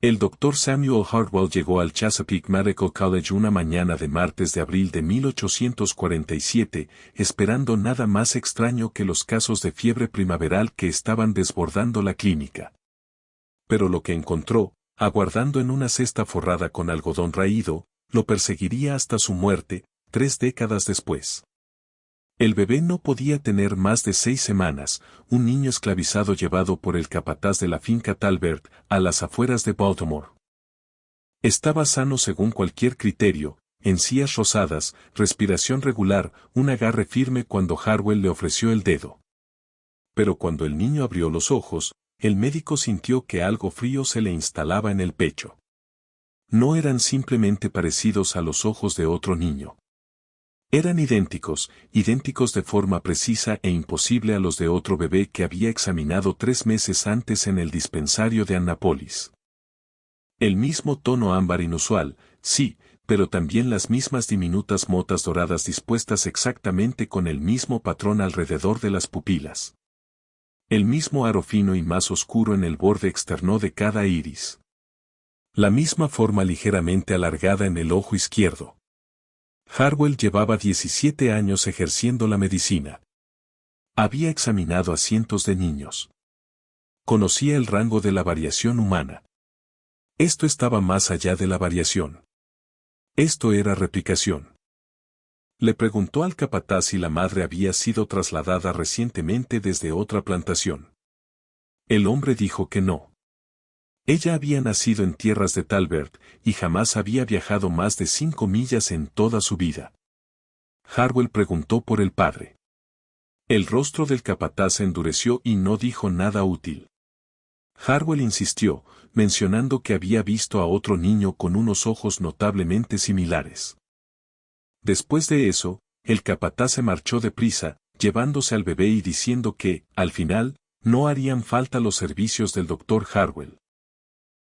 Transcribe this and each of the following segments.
El doctor Samuel Hartwell llegó al Chesapeake Medical College una mañana de martes de abril de 1847, esperando nada más extraño que los casos de fiebre primaveral que estaban desbordando la clínica. Pero lo que encontró, aguardando en una cesta forrada con algodón raído, lo perseguiría hasta su muerte, 3 décadas después. El bebé no podía tener más de 6 semanas, un niño esclavizado llevado por el capataz de la finca Talbert, a las afueras de Baltimore. Estaba sano según cualquier criterio, encías rosadas, respiración regular, un agarre firme cuando Hartwell le ofreció el dedo. Pero cuando el niño abrió los ojos, el médico sintió que algo frío se le instalaba en el pecho. No eran simplemente parecidos a los ojos de otro niño. Eran idénticos de forma precisa e imposible a los de otro bebé que había examinado 3 meses antes en el dispensario de Annapolis. El mismo tono ámbar inusual, sí, pero también las mismas diminutas motas doradas dispuestas exactamente con el mismo patrón alrededor de las pupilas. El mismo aro fino y más oscuro en el borde externo de cada iris. La misma forma ligeramente alargada en el ojo izquierdo. Hartwell llevaba 17 años ejerciendo la medicina. Había examinado a cientos de niños. Conocía el rango de la variación humana. Esto estaba más allá de la variación. Esto era replicación. Le preguntó al capataz si la madre había sido trasladada recientemente desde otra plantación. El hombre dijo que no. Ella había nacido en tierras de Talbert y jamás había viajado más de 5 millas en toda su vida. Hartwell preguntó por el padre. El rostro del capataz se endureció y no dijo nada útil. Hartwell insistió, mencionando que había visto a otro niño con unos ojos notablemente similares. Después de eso, el capataz se marchó deprisa, llevándose al bebé y diciendo que, al final, no harían falta los servicios del doctor Hartwell.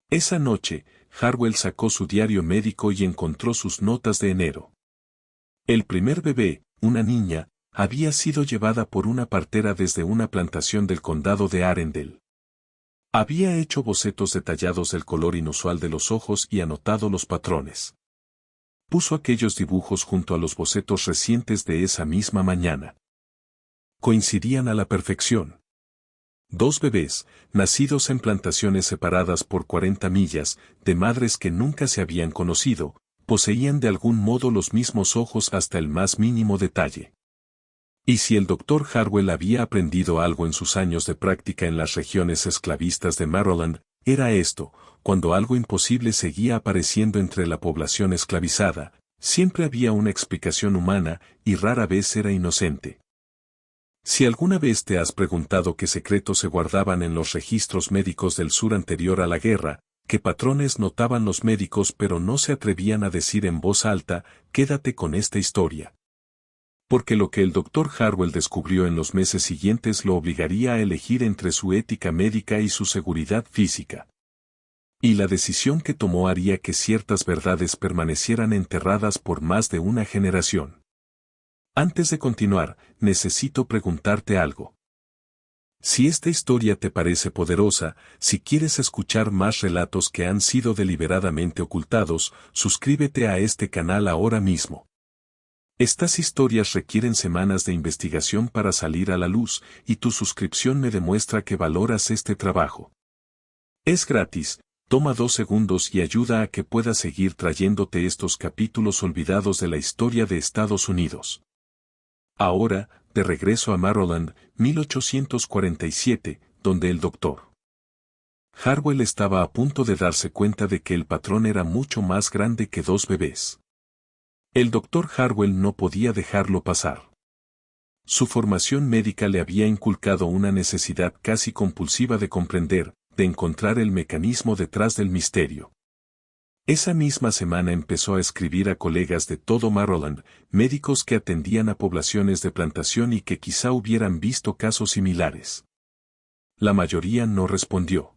Esa noche, Hartwell sacó su diario médico y encontró sus notas de enero. El primer bebé, una niña, había sido llevada por una partera desde una plantación del condado de Arendelle. Había hecho bocetos detallados del color inusual de los ojos y anotado los patrones. Puso aquellos dibujos junto a los bocetos recientes de esa misma mañana. Coincidían a la perfección. 2 bebés, nacidos en plantaciones separadas por 40 millas, de madres que nunca se habían conocido, poseían de algún modo los mismos ojos hasta el más mínimo detalle. Y si el doctor Hartwell había aprendido algo en sus años de práctica en las regiones esclavistas de Maryland, era esto: cuando algo imposible seguía apareciendo entre la población esclavizada, siempre había una explicación humana y rara vez era inocente. Si alguna vez te has preguntado qué secretos se guardaban en los registros médicos del sur anterior a la guerra, qué patrones notaban los médicos pero no se atrevían a decir en voz alta, quédate con esta historia. Porque lo que el doctor Hartwell descubrió en los meses siguientes lo obligaría a elegir entre su ética médica y su seguridad física. Y la decisión que tomó haría que ciertas verdades permanecieran enterradas por más de una generación. Antes de continuar, necesito preguntarte algo. Si esta historia te parece poderosa, si quieres escuchar más relatos que han sido deliberadamente ocultados, suscríbete a este canal ahora mismo. Estas historias requieren semanas de investigación para salir a la luz, y tu suscripción me demuestra que valoras este trabajo. Es gratis, toma 2 segundos y ayuda a que pueda seguir trayéndote estos capítulos olvidados de la historia de Estados Unidos. Ahora, de regreso a Maryland, 1847, donde el Dr. Hartwell estaba a punto de darse cuenta de que el patrón era mucho más grande que 2 bebés. El Dr. Hartwell no podía dejarlo pasar. Su formación médica le había inculcado una necesidad casi compulsiva de comprender, de encontrar el mecanismo detrás del misterio. Esa misma semana empezó a escribir a colegas de todo Maryland, médicos que atendían a poblaciones de plantación y que quizá hubieran visto casos similares. La mayoría no respondió.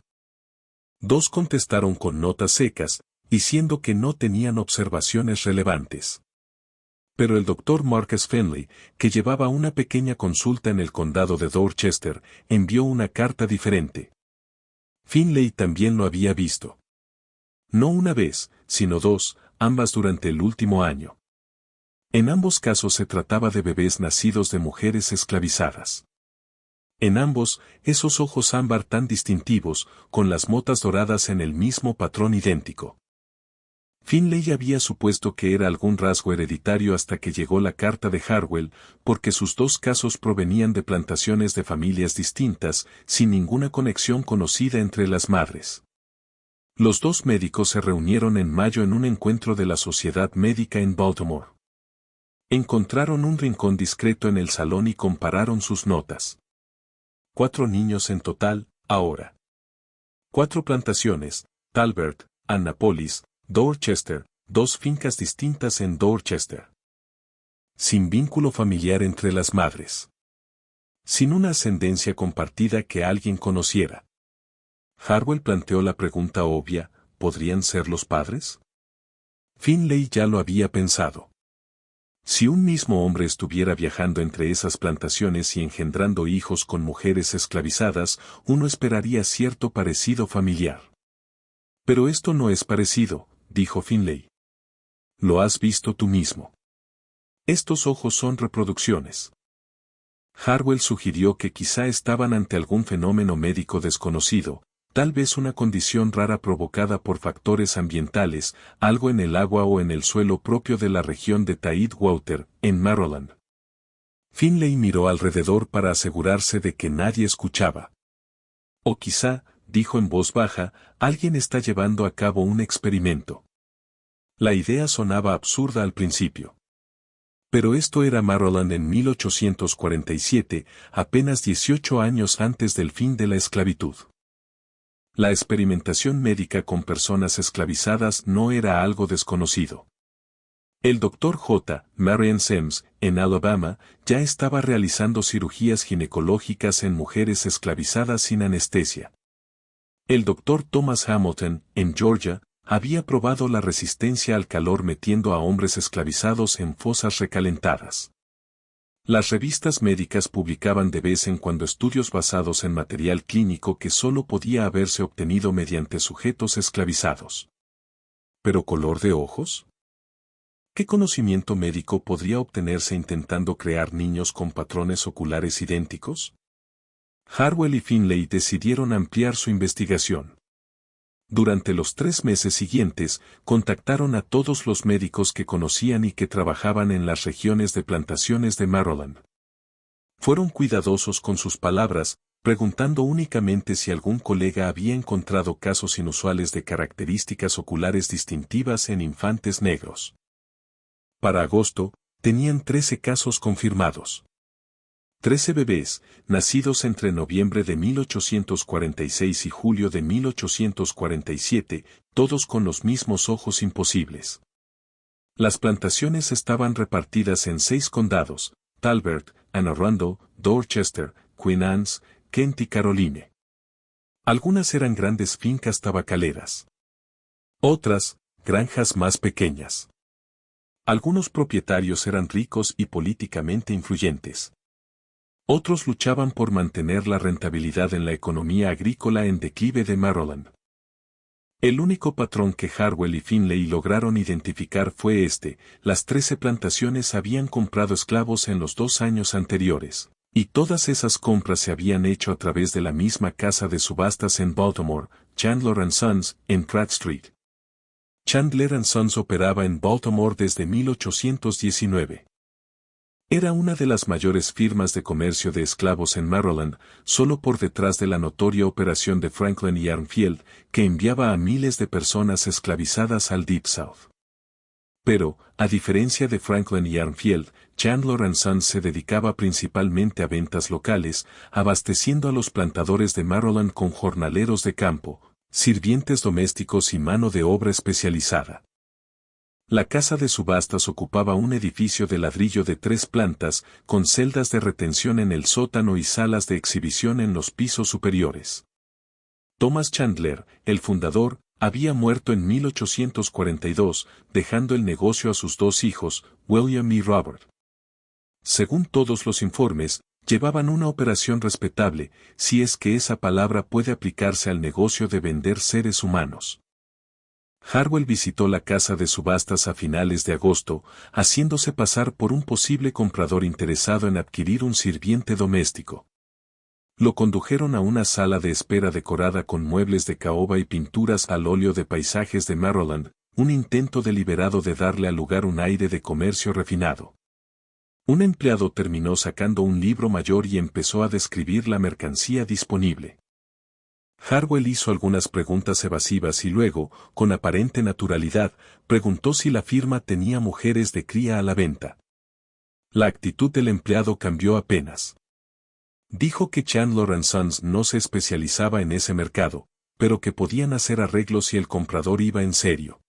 2 contestaron con notas secas, diciendo que no tenían observaciones relevantes. Pero el doctor Marcus Finley, que llevaba una pequeña consulta en el condado de Dorchester, envió una carta diferente. Finley también lo había visto. No una vez, sino dos, ambas durante el último año. En ambos casos se trataba de bebés nacidos de mujeres esclavizadas. En ambos, esos ojos ámbar tan distintivos, con las motas doradas en el mismo patrón idéntico. Finlay había supuesto que era algún rasgo hereditario hasta que llegó la carta de Harwell, porque sus dos casos provenían de plantaciones de familias distintas, sin ninguna conexión conocida entre las madres. Los dos médicos se reunieron en mayo en un encuentro de la Sociedad Médica en Baltimore. Encontraron un rincón discreto en el salón y compararon sus notas. 4 niños en total, ahora. 4 plantaciones, Talbert, Annapolis, Dorchester, 2 fincas distintas en Dorchester. Sin vínculo familiar entre las madres. Sin una ascendencia compartida que alguien conociera. Harwell planteó la pregunta obvia, ¿podrían ser los padres? Finlay ya lo había pensado. Si un mismo hombre estuviera viajando entre esas plantaciones y engendrando hijos con mujeres esclavizadas, uno esperaría cierto parecido familiar. Pero esto no es parecido, dijo Finlay. Lo has visto tú mismo. Estos ojos son reproducciones. Harwell sugirió que quizá estaban ante algún fenómeno médico desconocido, tal vez una condición rara provocada por factores ambientales, algo en el agua o en el suelo propio de la región de Tidewater, en Maryland. Finlay miró alrededor para asegurarse de que nadie escuchaba. O quizá, dijo en voz baja, alguien está llevando a cabo un experimento. La idea sonaba absurda al principio. Pero esto era Maryland en 1847, apenas 18 años antes del fin de la esclavitud. La experimentación médica con personas esclavizadas no era algo desconocido. El Dr. J. Marion Sims, en Alabama, ya estaba realizando cirugías ginecológicas en mujeres esclavizadas sin anestesia. El Dr. Thomas Hamilton, en Georgia, había probado la resistencia al calor metiendo a hombres esclavizados en fosas recalentadas. Las revistas médicas publicaban de vez en cuando estudios basados en material clínico que solo podía haberse obtenido mediante sujetos esclavizados. ¿Pero color de ojos? ¿Qué conocimiento médico podría obtenerse intentando crear niños con patrones oculares idénticos? Harwell y Finlay decidieron ampliar su investigación. Durante los 3 meses siguientes, contactaron a todos los médicos que conocían y que trabajaban en las regiones de plantaciones de Maryland. Fueron cuidadosos con sus palabras, preguntando únicamente si algún colega había encontrado casos inusuales de características oculares distintivas en infantes negros. Para agosto, tenían 13 casos confirmados. 13 bebés, nacidos entre noviembre de 1846 y julio de 1847, todos con los mismos ojos imposibles. Las plantaciones estaban repartidas en 6 condados: Talbert, Anne Arundel, Dorchester, Queen Anne's, Kent y Caroline. Algunas eran grandes fincas tabacaleras. Otras, granjas más pequeñas. Algunos propietarios eran ricos y políticamente influyentes. Otros luchaban por mantener la rentabilidad en la economía agrícola en declive de Maryland. El único patrón que Harwell y Finlay lograron identificar fue este: las 13 plantaciones habían comprado esclavos en los 2 años anteriores, y todas esas compras se habían hecho a través de la misma casa de subastas en Baltimore, Chandler & Sons, en Pratt Street. Chandler & Sons operaba en Baltimore desde 1819. Era una de las mayores firmas de comercio de esclavos en Maryland, solo por detrás de la notoria operación de Franklin y Armfield, que enviaba a miles de personas esclavizadas al Deep South. Pero, a diferencia de Franklin y Armfield, Chandler & Sons se dedicaba principalmente a ventas locales, abasteciendo a los plantadores de Maryland con jornaleros de campo, sirvientes domésticos y mano de obra especializada. La casa de subastas ocupaba un edificio de ladrillo de 3 plantas, con celdas de retención en el sótano y salas de exhibición en los pisos superiores. Thomas Chandler, el fundador, había muerto en 1842, dejando el negocio a sus 2 hijos, William y Robert. Según todos los informes, llevaban una operación respetable, si es que esa palabra puede aplicarse al negocio de vender seres humanos. Harwell visitó la casa de subastas a finales de agosto, haciéndose pasar por un posible comprador interesado en adquirir un sirviente doméstico. Lo condujeron a una sala de espera decorada con muebles de caoba y pinturas al óleo de paisajes de Maryland, un intento deliberado de darle al lugar un aire de comercio refinado. Un empleado terminó sacando un libro mayor y empezó a describir la mercancía disponible. Harwell hizo algunas preguntas evasivas y luego, con aparente naturalidad, preguntó si la firma tenía mujeres de cría a la venta. La actitud del empleado cambió apenas. Dijo que Chandler & Sons no se especializaba en ese mercado, pero que podían hacer arreglos si el comprador iba en serio.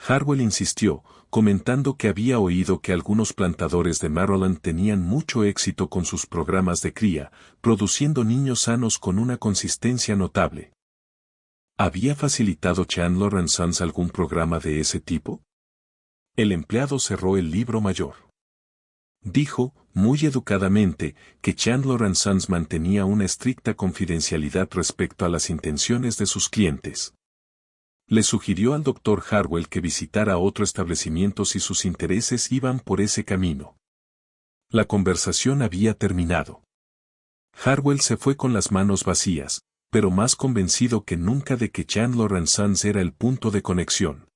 Harwell insistió, comentando que había oído que algunos plantadores de Maryland tenían mucho éxito con sus programas de cría, produciendo niños sanos con una consistencia notable. ¿Había facilitado Chandler & Sons algún programa de ese tipo? El empleado cerró el libro mayor. Dijo, muy educadamente, que Chandler & Sons mantenía una estricta confidencialidad respecto a las intenciones de sus clientes. Le sugirió al Dr. Harwell que visitara otro establecimiento si sus intereses iban por ese camino. La conversación había terminado. Harwell se fue con las manos vacías, pero más convencido que nunca de que Chandler & Sons era el punto de conexión.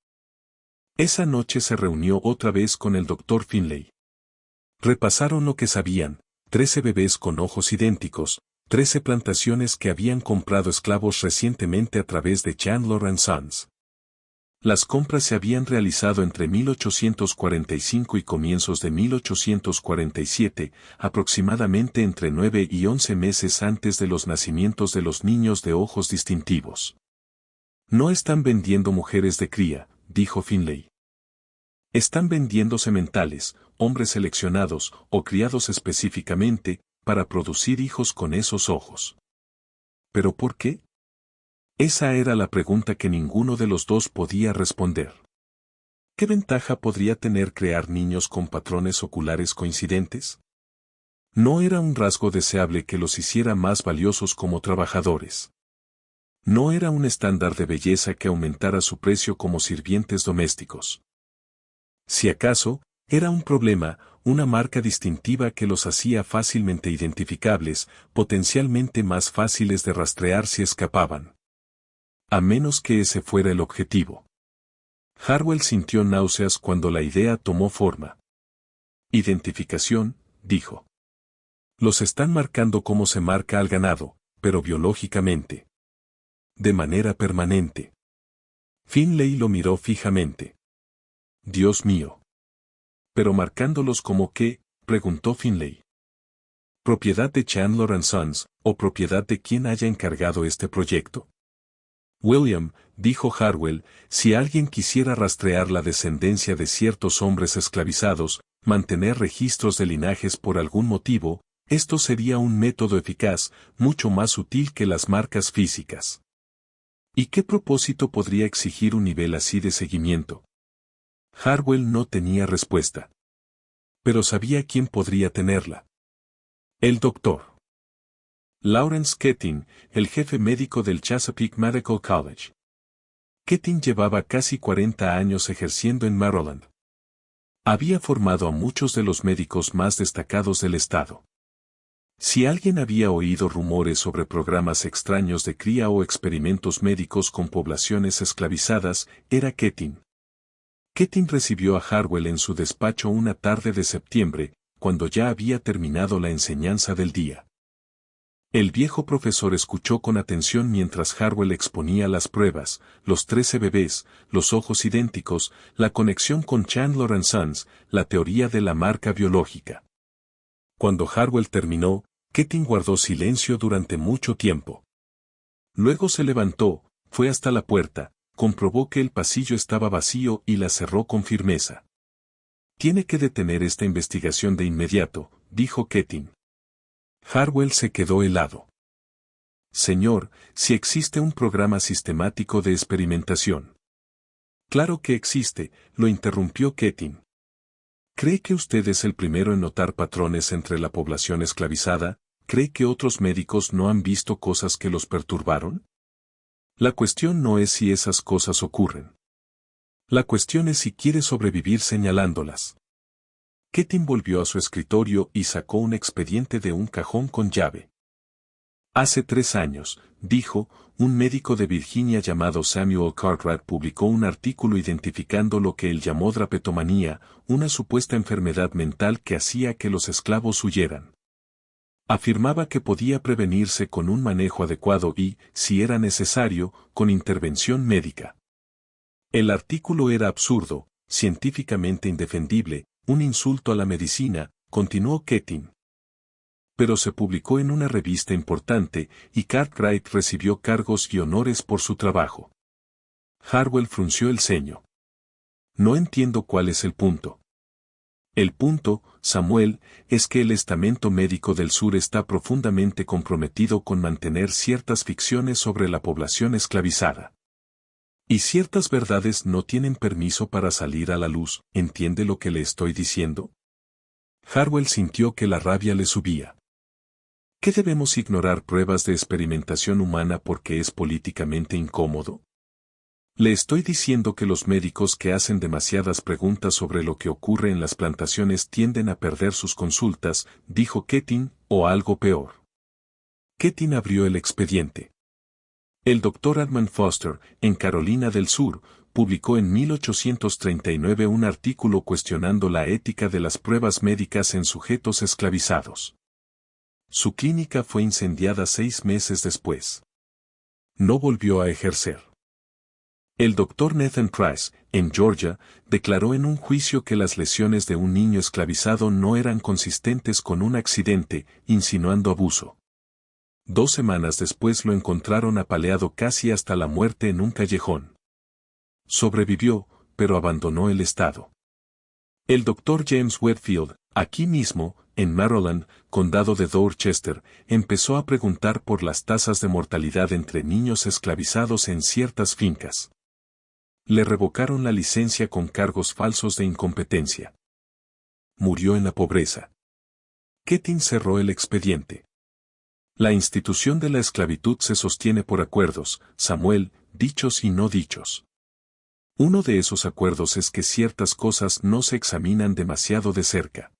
Esa noche se reunió otra vez con el Dr. Finlay. Repasaron lo que sabían: 13 bebés con ojos idénticos, 13 plantaciones que habían comprado esclavos recientemente a través de Chandler & Sons. Las compras se habían realizado entre 1845 y comienzos de 1847, aproximadamente entre 9 y 11 meses antes de los nacimientos de los niños de ojos distintivos. No están vendiendo mujeres de cría, dijo Finlay. Están vendiendo sementales, hombres seleccionados o criados específicamente, para producir hijos con esos ojos. ¿Pero por qué? Esa era la pregunta que ninguno de los dos podía responder. ¿Qué ventaja podría tener crear niños con patrones oculares coincidentes? No era un rasgo deseable que los hiciera más valiosos como trabajadores. No era un estándar de belleza que aumentara su precio como sirvientes domésticos. Si acaso, era un problema, una marca distintiva que los hacía fácilmente identificables, potencialmente más fáciles de rastrear si escapaban. A menos que ese fuera el objetivo. Harwell sintió náuseas cuando la idea tomó forma. Identificación, dijo. Los están marcando como se marca al ganado, pero biológicamente. De manera permanente. Finlay lo miró fijamente. Dios mío. ¿Pero marcándolos como qué?, preguntó Finlay. ¿Propiedad de Chandler & Sons, o propiedad de quien haya encargado este proyecto? William, dijo Harwell, si alguien quisiera rastrear la descendencia de ciertos hombres esclavizados, mantener registros de linajes por algún motivo, esto sería un método eficaz, mucho más útil que las marcas físicas. ¿Y qué propósito podría exigir un nivel así de seguimiento? Harwell no tenía respuesta. Pero sabía quién podría tenerla. El doctor Lawrence Keating, el jefe médico del Chesapeake Medical College. Keating llevaba casi 40 años ejerciendo en Maryland. Había formado a muchos de los médicos más destacados del estado. Si alguien había oído rumores sobre programas extraños de cría o experimentos médicos con poblaciones esclavizadas, era Keating. Keating recibió a Harwell en su despacho una tarde de septiembre, cuando ya había terminado la enseñanza del día. El viejo profesor escuchó con atención mientras Harwell exponía las pruebas, los 13 bebés, los ojos idénticos, la conexión con Chandler & Sons, la teoría de la marca biológica. Cuando Harwell terminó, Keating guardó silencio durante mucho tiempo. Luego se levantó, fue hasta la puerta, comprobó que el pasillo estaba vacío y la cerró con firmeza. Tiene que detener esta investigación de inmediato, dijo Keating. Harwell se quedó helado. Señor, si existe un programa sistemático de experimentación. Claro que existe, lo interrumpió Keating. ¿Cree que usted es el primero en notar patrones entre la población esclavizada? ¿Cree que otros médicos no han visto cosas que los perturbaron? La cuestión no es si esas cosas ocurren. La cuestión es si quiere sobrevivir señalándolas. Ketin volvió a su escritorio y sacó un expediente de un cajón con llave. Hace 3 años, dijo, un médico de Virginia llamado Samuel Cartwright publicó un artículo identificando lo que él llamó drapetomanía, una supuesta enfermedad mental que hacía que los esclavos huyeran. Afirmaba que podía prevenirse con un manejo adecuado y, si era necesario, con intervención médica. El artículo era absurdo, científicamente indefendible, un insulto a la medicina, continuó Ketin. Pero se publicó en una revista importante y Cartwright recibió cargos y honores por su trabajo. Harwell frunció el ceño. No entiendo cuál es el punto. El punto, Samuel, es que el estamento médico del sur está profundamente comprometido con mantener ciertas ficciones sobre la población esclavizada. Y ciertas verdades no tienen permiso para salir a la luz, ¿entiende lo que le estoy diciendo? Harwell sintió que la rabia le subía. ¿Qué debemos ignorar pruebas de experimentación humana porque es políticamente incómodo? Le estoy diciendo que los médicos que hacen demasiadas preguntas sobre lo que ocurre en las plantaciones tienden a perder sus consultas, dijo Ketin, o algo peor. Ketin abrió el expediente. El Dr. Edmund Foster, en Carolina del Sur, publicó en 1839 un artículo cuestionando la ética de las pruebas médicas en sujetos esclavizados. Su clínica fue incendiada 6 meses después. No volvió a ejercer. El Dr. Nathan Price, en Georgia, declaró en un juicio que las lesiones de un niño esclavizado no eran consistentes con un accidente, insinuando abuso. 2 semanas después lo encontraron apaleado casi hasta la muerte en un callejón. Sobrevivió, pero abandonó el estado. El Dr. James Whetfield, aquí mismo, en Maryland, condado de Dorchester, empezó a preguntar por las tasas de mortalidad entre niños esclavizados en ciertas fincas. Le revocaron la licencia con cargos falsos de incompetencia. Murió en la pobreza. Ketin cerró el expediente. La institución de la esclavitud se sostiene por acuerdos, Samuel, dichos y no dichos. Uno de esos acuerdos es que ciertas cosas no se examinan demasiado de cerca.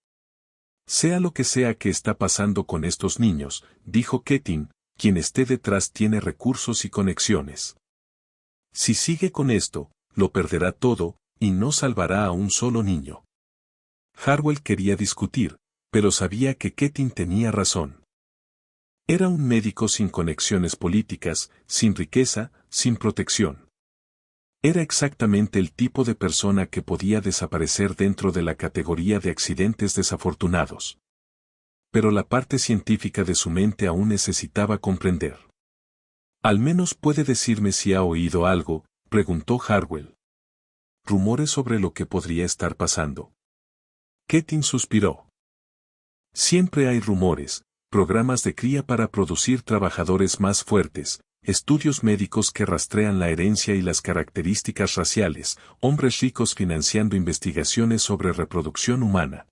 Sea lo que sea que está pasando con estos niños, dijo Ketin, quien esté detrás tiene recursos y conexiones. Si sigue con esto, lo perderá todo, y no salvará a un solo niño. Harwell quería discutir, pero sabía que Ketin tenía razón. Era un médico sin conexiones políticas, sin riqueza, sin protección. Era exactamente el tipo de persona que podía desaparecer dentro de la categoría de accidentes desafortunados. Pero la parte científica de su mente aún necesitaba comprender. Al menos puede decirme si ha oído algo, preguntó Harwell. ¿Rumores sobre lo que podría estar pasando? Ketin suspiró. Siempre hay rumores, programas de cría para producir trabajadores más fuertes, estudios médicos que rastrean la herencia y las características raciales, hombres ricos financiando investigaciones sobre reproducción humana.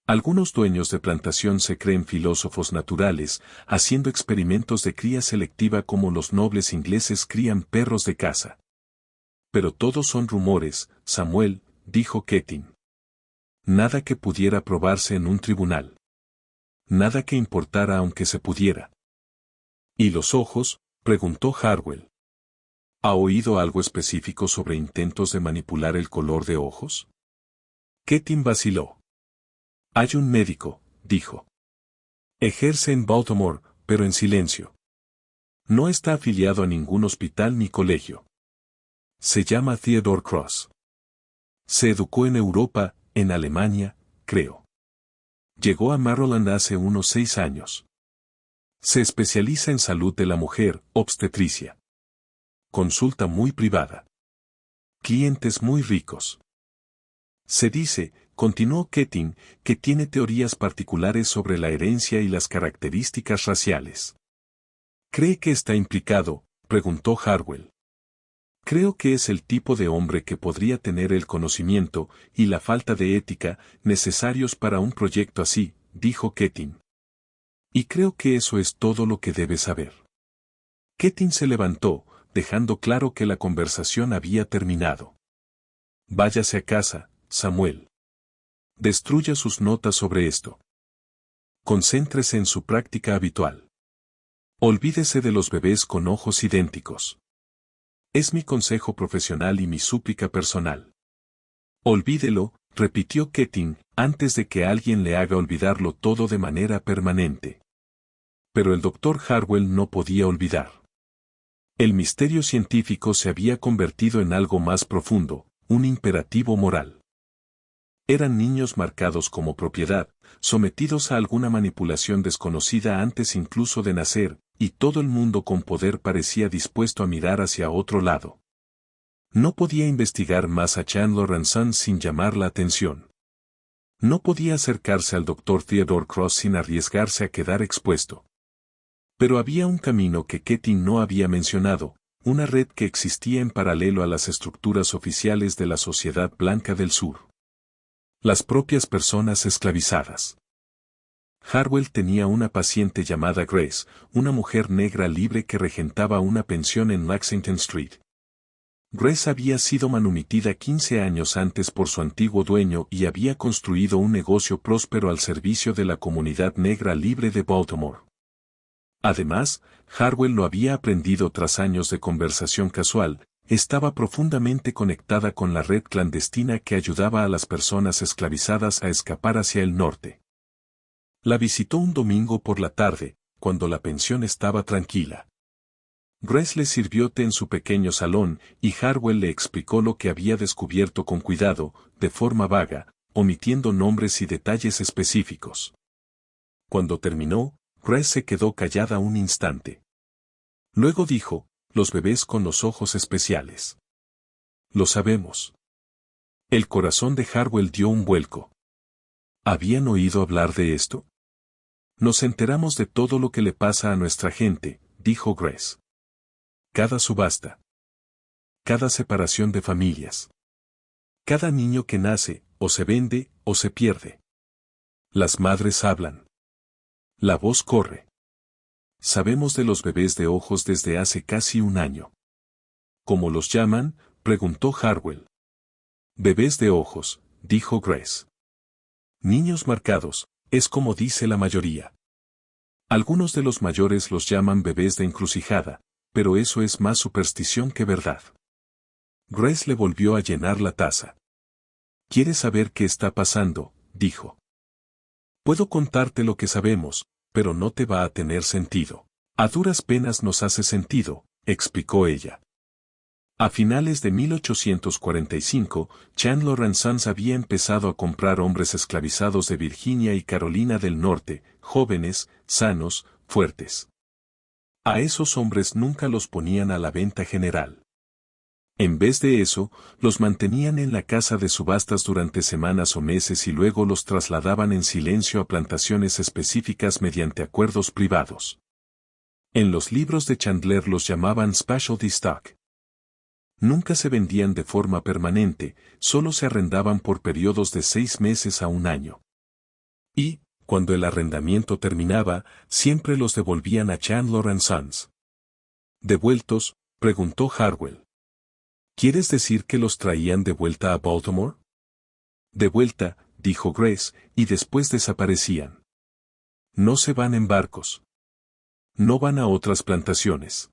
Algunos dueños de plantación se creen filósofos naturales, haciendo experimentos de cría selectiva como los nobles ingleses crían perros de caza. Pero todos son rumores, Samuel, dijo Ketin. Nada que pudiera probarse en un tribunal. Nada que importara aunque se pudiera. ¿Y los ojos?, preguntó Harwell. ¿Ha oído algo específico sobre intentos de manipular el color de ojos? Ketin vaciló. Hay un médico, dijo. Ejerce en Baltimore, pero en silencio. No está afiliado a ningún hospital ni colegio. Se llama Theodore Cross. Se educó en Europa, en Alemania, creo. Llegó a Maryland hace unos 6 años. Se especializa en salud de la mujer, obstetricia. Consulta muy privada. Clientes muy ricos. Se dice, continuó Ketin, que tiene teorías particulares sobre la herencia y las características raciales. ¿Cree que está implicado?, preguntó Harwell. Creo que es el tipo de hombre que podría tener el conocimiento y la falta de ética necesarios para un proyecto así, dijo Ketin. Y creo que eso es todo lo que debe saber. Ketin se levantó, dejando claro que la conversación había terminado. Váyase a casa, Samuel. Destruya sus notas sobre esto. Concéntrese en su práctica habitual. Olvídese de los bebés con ojos idénticos. Es mi consejo profesional y mi súplica personal. Olvídelo, repitió Keating, antes de que alguien le haga olvidarlo todo de manera permanente. Pero el Dr. Harwell no podía olvidar. El misterio científico se había convertido en algo más profundo, un imperativo moral. Eran niños marcados como propiedad, sometidos a alguna manipulación desconocida antes incluso de nacer, y todo el mundo con poder parecía dispuesto a mirar hacia otro lado. No podía investigar más a Chandler & Sons sin llamar la atención. No podía acercarse al Dr. Theodore Cross sin arriesgarse a quedar expuesto. Pero había un camino que Keating no había mencionado, una red que existía en paralelo a las estructuras oficiales de la Sociedad Blanca del Sur. Las propias personas esclavizadas. Harwell tenía una paciente llamada Grace, una mujer negra libre que regentaba una pensión en Lexington Street. Grace había sido manumitida 15 años antes por su antiguo dueño y había construido un negocio próspero al servicio de la comunidad negra libre de Baltimore. Además, Harwell lo había aprendido tras años de conversación casual, estaba profundamente conectada con la red clandestina que ayudaba a las personas esclavizadas a escapar hacia el norte. La visitó un domingo por la tarde, cuando la pensión estaba tranquila. Grace le sirvió té en su pequeño salón, y Harwell le explicó lo que había descubierto con cuidado, de forma vaga, omitiendo nombres y detalles específicos. Cuando terminó, Grace se quedó callada un instante. Luego dijo, los bebés con los ojos especiales. Lo sabemos. El corazón de Harwell dio un vuelco. ¿Habían oído hablar de esto? Nos enteramos de todo lo que le pasa a nuestra gente, dijo Grace. Cada subasta. Cada separación de familias. Cada niño que nace, o se vende, o se pierde. Las madres hablan. La voz corre. Sabemos de los bebés de ojos desde hace casi un año. ¿Cómo los llaman?, preguntó Harwell. Bebés de ojos, dijo Grace. Niños marcados, es como dice la mayoría. Algunos de los mayores los llaman bebés de encrucijada, pero eso es más superstición que verdad. Grace le volvió a llenar la taza. ¿Quieres saber qué está pasando?, dijo. Puedo contarte lo que sabemos, pero no te va a tener sentido. A duras penas nos hace sentido, explicó ella. A finales de 1845, Chandler & Sons había empezado a comprar hombres esclavizados de Virginia y Carolina del Norte, jóvenes, sanos, fuertes. A esos hombres nunca los ponían a la venta general. En vez de eso, los mantenían en la casa de subastas durante semanas o meses y luego los trasladaban en silencio a plantaciones específicas mediante acuerdos privados. En los libros de Chandler los llamaban specialty stock. Nunca se vendían de forma permanente, solo se arrendaban por periodos de 6 meses a un año. Y, cuando el arrendamiento terminaba, siempre los devolvían a Chandler & Sons. ¿Devueltos?, preguntó Harwell. ¿Quieres decir que los traían de vuelta a Baltimore? De vuelta, dijo Grace, y después desaparecían. No se van en barcos. No van a otras plantaciones.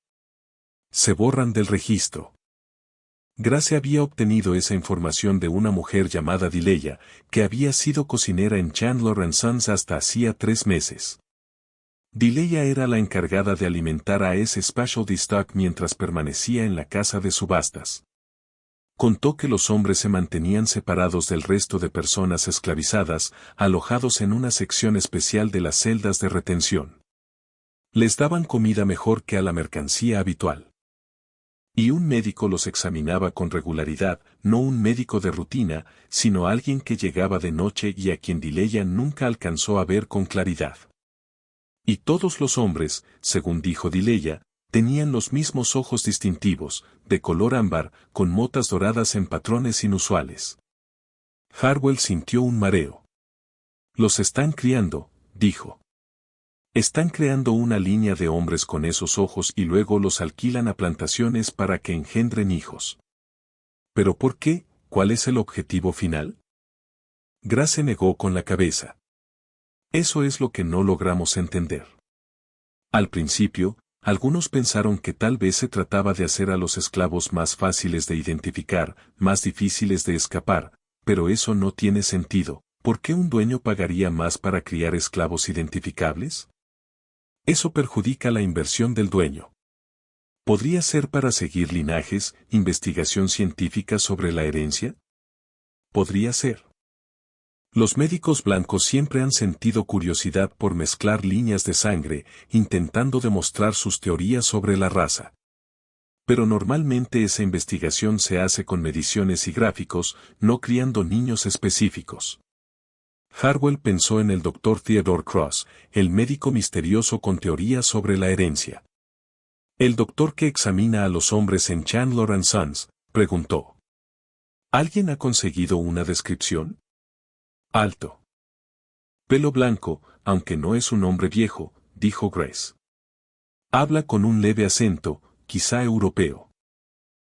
Se borran del registro. Grace había obtenido esa información de una mujer llamada Dileya, que había sido cocinera en Chandler & Sons hasta hacía 3 meses. Dileya era la encargada de alimentar a ese specialty stock mientras permanecía en la casa de subastas. Contó que los hombres se mantenían separados del resto de personas esclavizadas, alojados en una sección especial de las celdas de retención. Les daban comida mejor que a la mercancía habitual. Y un médico los examinaba con regularidad, no un médico de rutina, sino alguien que llegaba de noche y a quien Dileya nunca alcanzó a ver con claridad. Y todos los hombres, según dijo Dileya, tenían los mismos ojos distintivos, de color ámbar, con motas doradas en patrones inusuales. Harwell sintió un mareo. Los están criando, dijo. Están creando una línea de hombres con esos ojos y luego los alquilan a plantaciones para que engendren hijos. ¿Pero por qué?, ¿cuál es el objetivo final? Grace negó con la cabeza. Eso es lo que no logramos entender. Al principio, algunos pensaron que tal vez se trataba de hacer a los esclavos más fáciles de identificar, más difíciles de escapar, pero eso no tiene sentido. ¿Por qué un dueño pagaría más para criar esclavos identificables? Eso perjudica la inversión del dueño. ¿Podría ser para seguir linajes, investigación científica sobre la herencia? Podría ser. Los médicos blancos siempre han sentido curiosidad por mezclar líneas de sangre, intentando demostrar sus teorías sobre la raza. Pero normalmente esa investigación se hace con mediciones y gráficos, no criando niños específicos. Harwell pensó en el Dr. Theodore Cross, el médico misterioso con teorías sobre la herencia. El doctor que examina a los hombres en Chandler & Sons, preguntó. ¿Alguien ha conseguido una descripción? Alto. Pelo blanco, aunque no es un hombre viejo, dijo Grace. Habla con un leve acento, quizá europeo.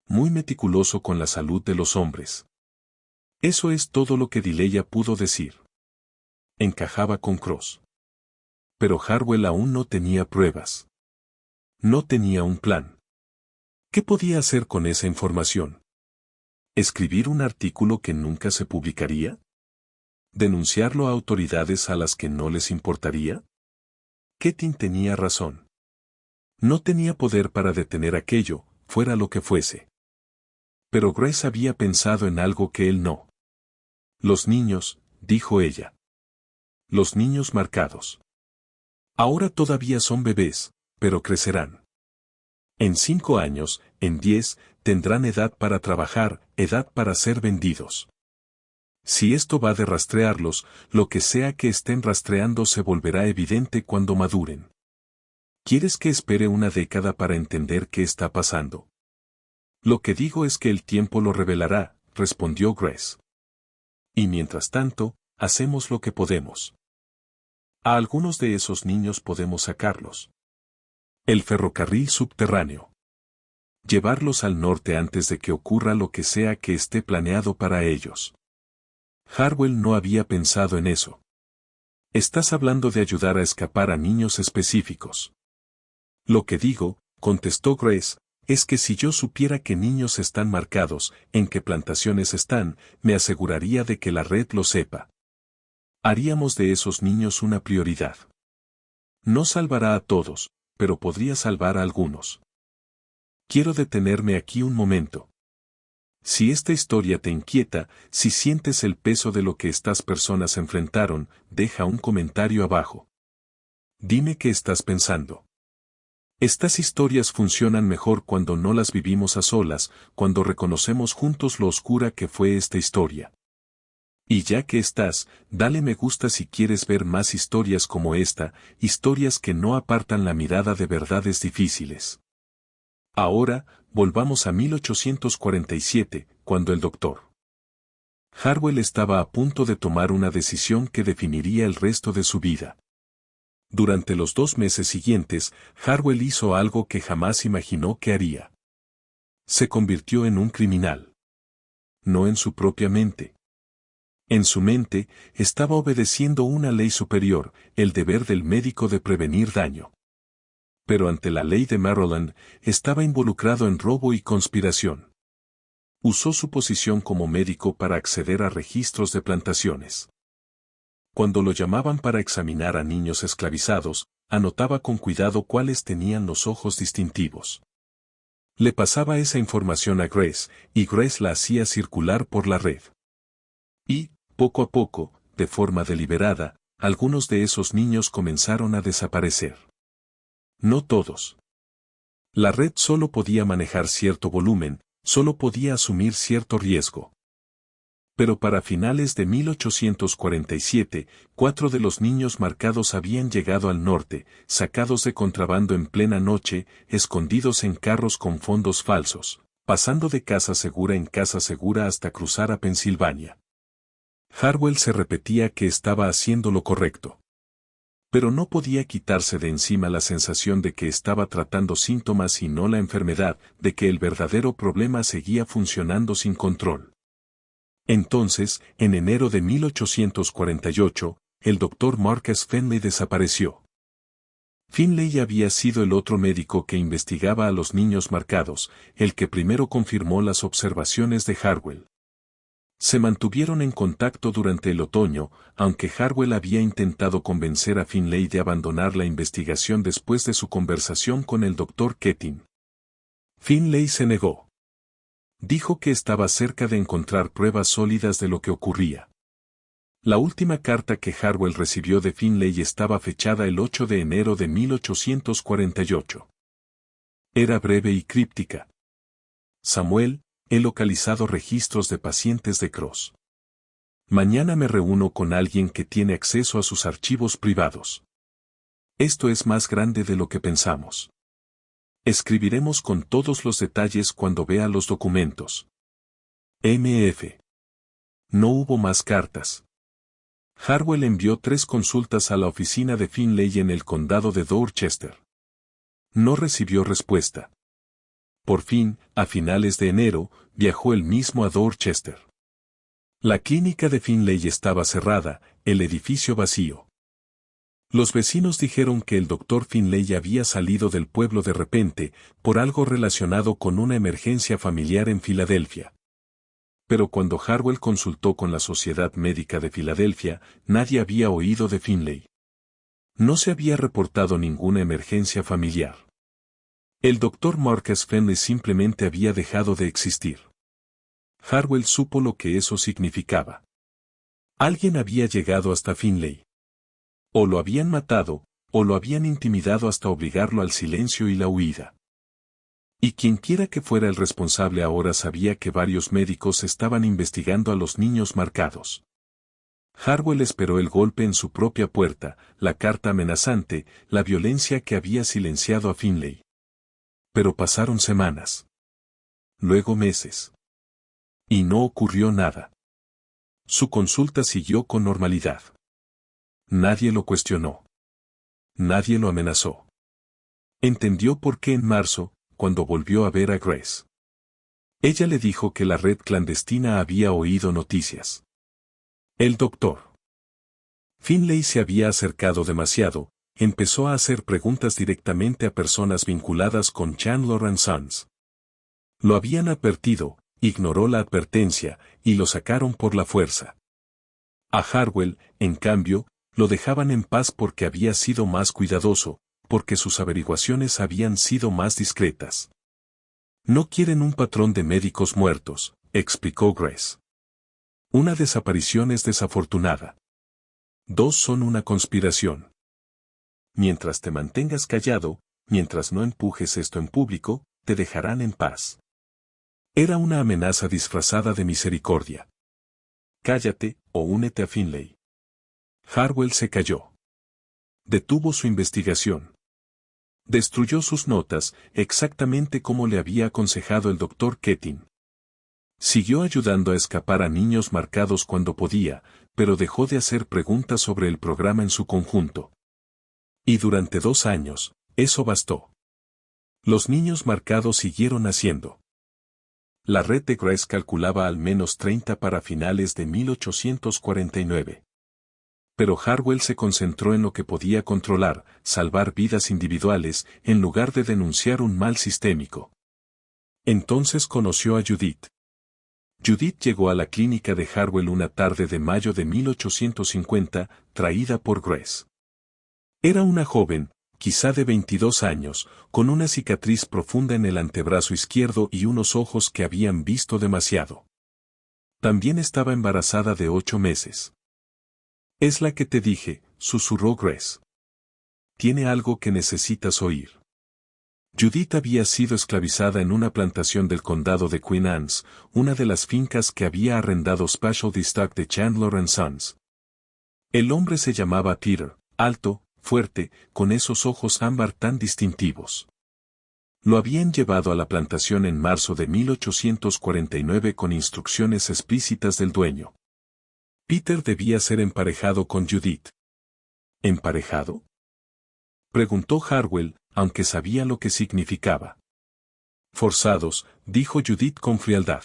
Muy meticuloso con la salud de los hombres. Eso es todo lo que Dileya pudo decir. Encajaba con Cross. Pero Harwell aún no tenía pruebas. No tenía un plan. ¿Qué podía hacer con esa información? ¿Escribir un artículo que nunca se publicaría? ¿Denunciarlo a autoridades a las que no les importaría? Ketin tenía razón. No tenía poder para detener aquello, fuera lo que fuese. Pero Grace había pensado en algo que él no. Los niños, dijo ella. Los niños marcados. Ahora todavía son bebés, pero crecerán. En 5 años, en 10, tendrán edad para trabajar, edad para ser vendidos. Si esto va de rastrearlos, lo que sea que estén rastreando se volverá evidente cuando maduren. ¿Quieres que espere una década para entender qué está pasando? Lo que digo es que el tiempo lo revelará, respondió Grace. Y mientras tanto, hacemos lo que podemos. A algunos de esos niños podemos sacarlos. El ferrocarril subterráneo. Llevarlos al norte antes de que ocurra lo que sea que esté planeado para ellos. Harwell no había pensado en eso. Estás hablando de ayudar a escapar a niños específicos. Lo que digo, contestó Grace, es que si yo supiera qué niños están marcados, en qué plantaciones están, me aseguraría de que la red lo sepa. Haríamos de esos niños una prioridad. No salvará a todos, pero podría salvar a algunos. Quiero detenerme aquí un momento. Si esta historia te inquieta, si sientes el peso de lo que estas personas enfrentaron, deja un comentario abajo. Dime qué estás pensando. Estas historias funcionan mejor cuando no las vivimos a solas, cuando reconocemos juntos lo oscura que fue esta historia. Y ya que estás, dale me gusta si quieres ver más historias como esta, historias que no apartan la mirada de verdades difíciles. Ahora, volvamos a 1847, cuando el Dr. Harwell estaba a punto de tomar una decisión que definiría el resto de su vida. Durante los 2 meses siguientes, Harwell hizo algo que jamás imaginó que haría. Se convirtió en un criminal. No en su propia mente. En su mente, estaba obedeciendo una ley superior, el deber del médico de prevenir daño. Pero ante la ley de Maryland, estaba involucrado en robo y conspiración. Usó su posición como médico para acceder a registros de plantaciones. Cuando lo llamaban para examinar a niños esclavizados, anotaba con cuidado cuáles tenían los ojos distintivos. Le pasaba esa información a Grace, y Grace la hacía circular por la red. Y, poco a poco, de forma deliberada, algunos de esos niños comenzaron a desaparecer. No todos. La red solo podía manejar cierto volumen, solo podía asumir cierto riesgo. Pero para finales de 1847, 4 de los niños marcados habían llegado al norte, sacados de contrabando en plena noche, escondidos en carros con fondos falsos, pasando de casa segura en casa segura hasta cruzar a Pensilvania. Harwell se repetía que estaba haciendo lo correcto. Pero no podía quitarse de encima la sensación de que estaba tratando síntomas y no la enfermedad, de que el verdadero problema seguía funcionando sin control. Entonces, en enero de 1848, el doctor Marcus Finlay desapareció. Finlay había sido el otro médico que investigaba a los niños marcados, el que primero confirmó las observaciones de Harwell. Se mantuvieron en contacto durante el otoño, aunque Harwell había intentado convencer a Finlay de abandonar la investigación después de su conversación con el doctor Keating. Finlay se negó. Dijo que estaba cerca de encontrar pruebas sólidas de lo que ocurría. La última carta que Harwell recibió de Finlay estaba fechada el 8 de enero de 1848. Era breve y críptica. Samuel, he localizado registros de pacientes de Cross. Mañana me reúno con alguien que tiene acceso a sus archivos privados. Esto es más grande de lo que pensamos. Escribiremos con todos los detalles cuando vea los documentos. MF. No hubo más cartas. Harwell envió 3 consultas a la oficina de Finlay en el condado de Dorchester. No recibió respuesta. Por fin, a finales de enero, viajó él mismo a Dorchester. La clínica de Finlay estaba cerrada, el edificio vacío. Los vecinos dijeron que el doctor Finlay había salido del pueblo de repente, por algo relacionado con una emergencia familiar en Filadelfia. Pero cuando Harwell consultó con la Sociedad Médica de Filadelfia, nadie había oído de Finlay. No se había reportado ninguna emergencia familiar. El doctor Marcus Finlay simplemente había dejado de existir. Harwell supo lo que eso significaba. Alguien había llegado hasta Finlay. O lo habían matado, o lo habían intimidado hasta obligarlo al silencio y la huida. Y quienquiera que fuera el responsable ahora sabía que varios médicos estaban investigando a los niños marcados. Harwell esperó el golpe en su propia puerta, la carta amenazante, la violencia que había silenciado a Finlay. Pero pasaron semanas. Luego meses. Y no ocurrió nada. Su consulta siguió con normalidad. Nadie lo cuestionó. Nadie lo amenazó. Entendió por qué en marzo, cuando volvió a ver a Grace. Ella le dijo que la red clandestina había oído noticias. El doctor Finlay se había acercado demasiado, empezó a hacer preguntas directamente a personas vinculadas con Chandler & Sons. Lo habían advertido, ignoró la advertencia, y lo sacaron por la fuerza. A Harwell, en cambio, lo dejaban en paz porque había sido más cuidadoso, porque sus averiguaciones habían sido más discretas. No quieren un patrón de médicos muertos, explicó Grace. Una desaparición es desafortunada. 2 son una conspiración. Mientras te mantengas callado, mientras no empujes esto en público, te dejarán en paz. Era una amenaza disfrazada de misericordia. Cállate, o únete a Finlay. Harwell se calló. Detuvo su investigación. Destruyó sus notas, exactamente como le había aconsejado el doctor Keating. Siguió ayudando a escapar a niños marcados cuando podía, pero dejó de hacer preguntas sobre el programa en su conjunto. Y durante 2 años, eso bastó. Los niños marcados siguieron naciendo. La red de Grace calculaba al menos 30 para finales de 1849. Pero Harwell se concentró en lo que podía controlar, salvar vidas individuales, en lugar de denunciar un mal sistémico. Entonces conoció a Judith. Judith llegó a la clínica de Harwell una tarde de mayo de 1850, traída por Grace. Era una joven, quizá de 22 años, con una cicatriz profunda en el antebrazo izquierdo y unos ojos que habían visto demasiado. También estaba embarazada de 8 meses. Es la que te dije, susurró Grace. Tiene algo que necesitas oír. Judith había sido esclavizada en una plantación del condado de Queen Anne's, una de las fincas que había arrendado Special District de Chandler & Sons. El hombre se llamaba Peter, alto, fuerte, con esos ojos ámbar tan distintivos. Lo habían llevado a la plantación en marzo de 1849 con instrucciones explícitas del dueño. Peter debía ser emparejado con Judith. ¿Emparejado?, preguntó Harwell, aunque sabía lo que significaba. Forzados, dijo Judith con frialdad.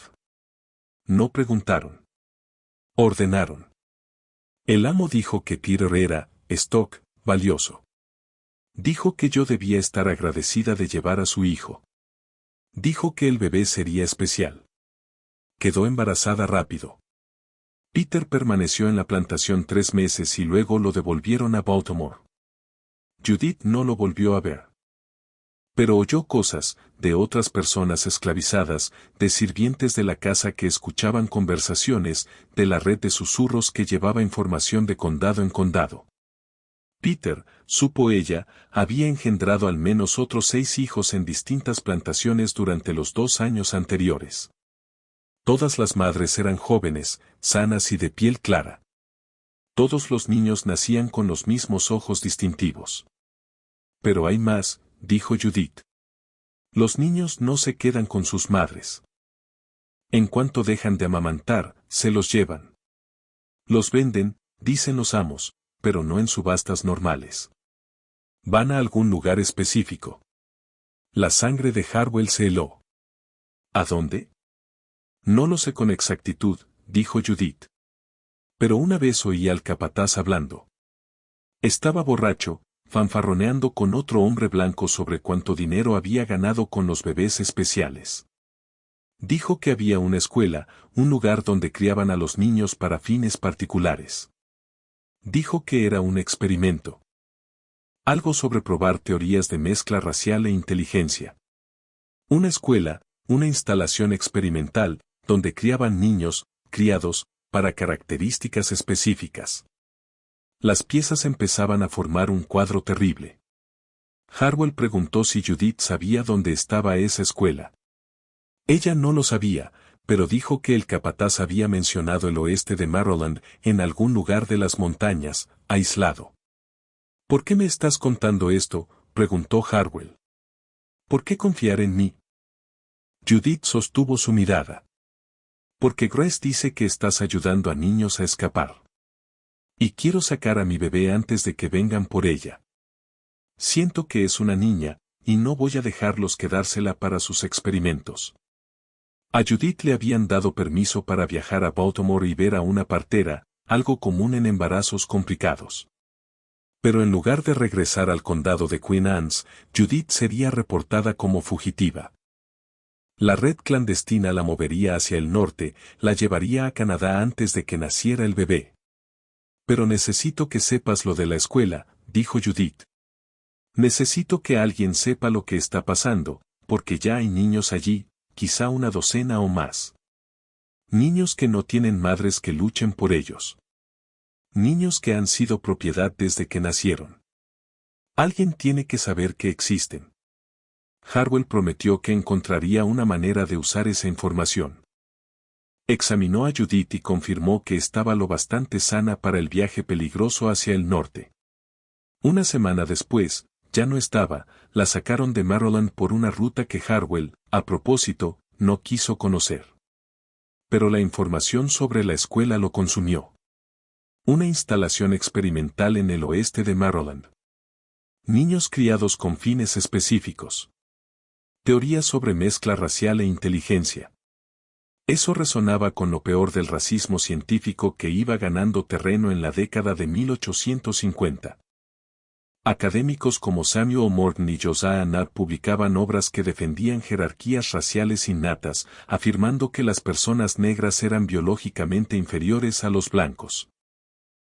No preguntaron. ordenaron. El amo dijo que Peter era, stock, valioso. Dijo que yo debía estar agradecida de llevar a su hijo. Dijo que el bebé sería especial. Quedó embarazada rápido. Peter permaneció en la plantación 3 meses y luego lo devolvieron a Baltimore. Judith no lo volvió a ver. Pero oyó cosas, de otras personas esclavizadas, de sirvientes de la casa que escuchaban conversaciones, de la red de susurros que llevaba información de condado en condado. Peter, supo ella, había engendrado al menos otros 6 hijos en distintas plantaciones durante los 2 años anteriores. Todas las madres eran jóvenes, sanas y de piel clara. Todos los niños nacían con los mismos ojos distintivos. Pero hay más, dijo Judith. Los niños no se quedan con sus madres. En cuanto dejan de amamantar, se los llevan. Los venden, dicen los amos, pero no en subastas normales. Van a algún lugar específico. La sangre de Harwell se heló. ¿A dónde? No lo sé con exactitud, dijo Judith. Pero una vez oí al capataz hablando. Estaba borracho, fanfarroneando con otro hombre blanco sobre cuánto dinero había ganado con los bebés especiales. Dijo que había una escuela, un lugar donde criaban a los niños para fines particulares. Dijo que era un experimento. Algo sobre probar teorías de mezcla racial e inteligencia. Una escuela, una instalación experimental, donde criaban niños, criados, para características específicas. Las piezas empezaban a formar un cuadro terrible. Harwell preguntó si Judith sabía dónde estaba esa escuela. Ella no lo sabía, pero dijo que el capataz había mencionado el oeste de Maryland en algún lugar de las montañas, aislado. ¿Por qué me estás contando esto?, preguntó Harwell. ¿Por qué confiar en mí? Judith sostuvo su mirada. Porque Grace dice que estás ayudando a niños a escapar. Y quiero sacar a mi bebé antes de que vengan por ella. Siento que es una niña, y no voy a dejarlos quedársela para sus experimentos. A Judith le habían dado permiso para viajar a Baltimore y ver a una partera, algo común en embarazos complicados. Pero en lugar de regresar al condado de Queen Anne's, Judith sería reportada como fugitiva. La red clandestina la movería hacia el norte, la llevaría a Canadá antes de que naciera el bebé. Pero necesito que sepas lo de la escuela, dijo Judith. Necesito que alguien sepa lo que está pasando, porque ya hay niños allí, quizá una docena o más. Niños que no tienen madres que luchen por ellos. Niños que han sido propiedad desde que nacieron. Alguien tiene que saber que existen. Harwell prometió que encontraría una manera de usar esa información. Examinó a Judith y confirmó que estaba lo bastante sana para el viaje peligroso hacia el norte. Una semana después, ya no estaba, la sacaron de Maryland por una ruta que Harwell, a propósito, no quiso conocer. Pero la información sobre la escuela lo consumió. Una instalación experimental en el oeste de Maryland. Niños criados con fines específicos. Teoría sobre mezcla racial e inteligencia. Eso resonaba con lo peor del racismo científico que iba ganando terreno en la década de 1850. Académicos como Samuel Morton y Josiah Knapp publicaban obras que defendían jerarquías raciales innatas, afirmando que las personas negras eran biológicamente inferiores a los blancos.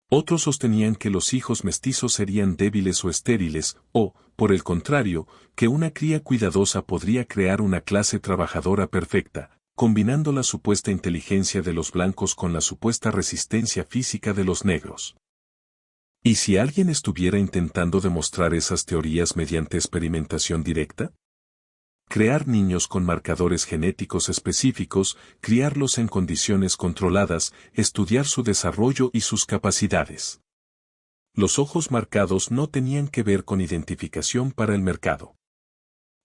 Otros sostenían que los hijos mestizos serían débiles o estériles, o, por el contrario, que una cría cuidadosa podría crear una clase trabajadora perfecta, combinando la supuesta inteligencia de los blancos con la supuesta resistencia física de los negros. ¿Y si alguien estuviera intentando demostrar esas teorías mediante experimentación directa? Crear niños con marcadores genéticos específicos, criarlos en condiciones controladas, estudiar su desarrollo y sus capacidades. Los ojos marcados no tenían que ver con identificación para el mercado.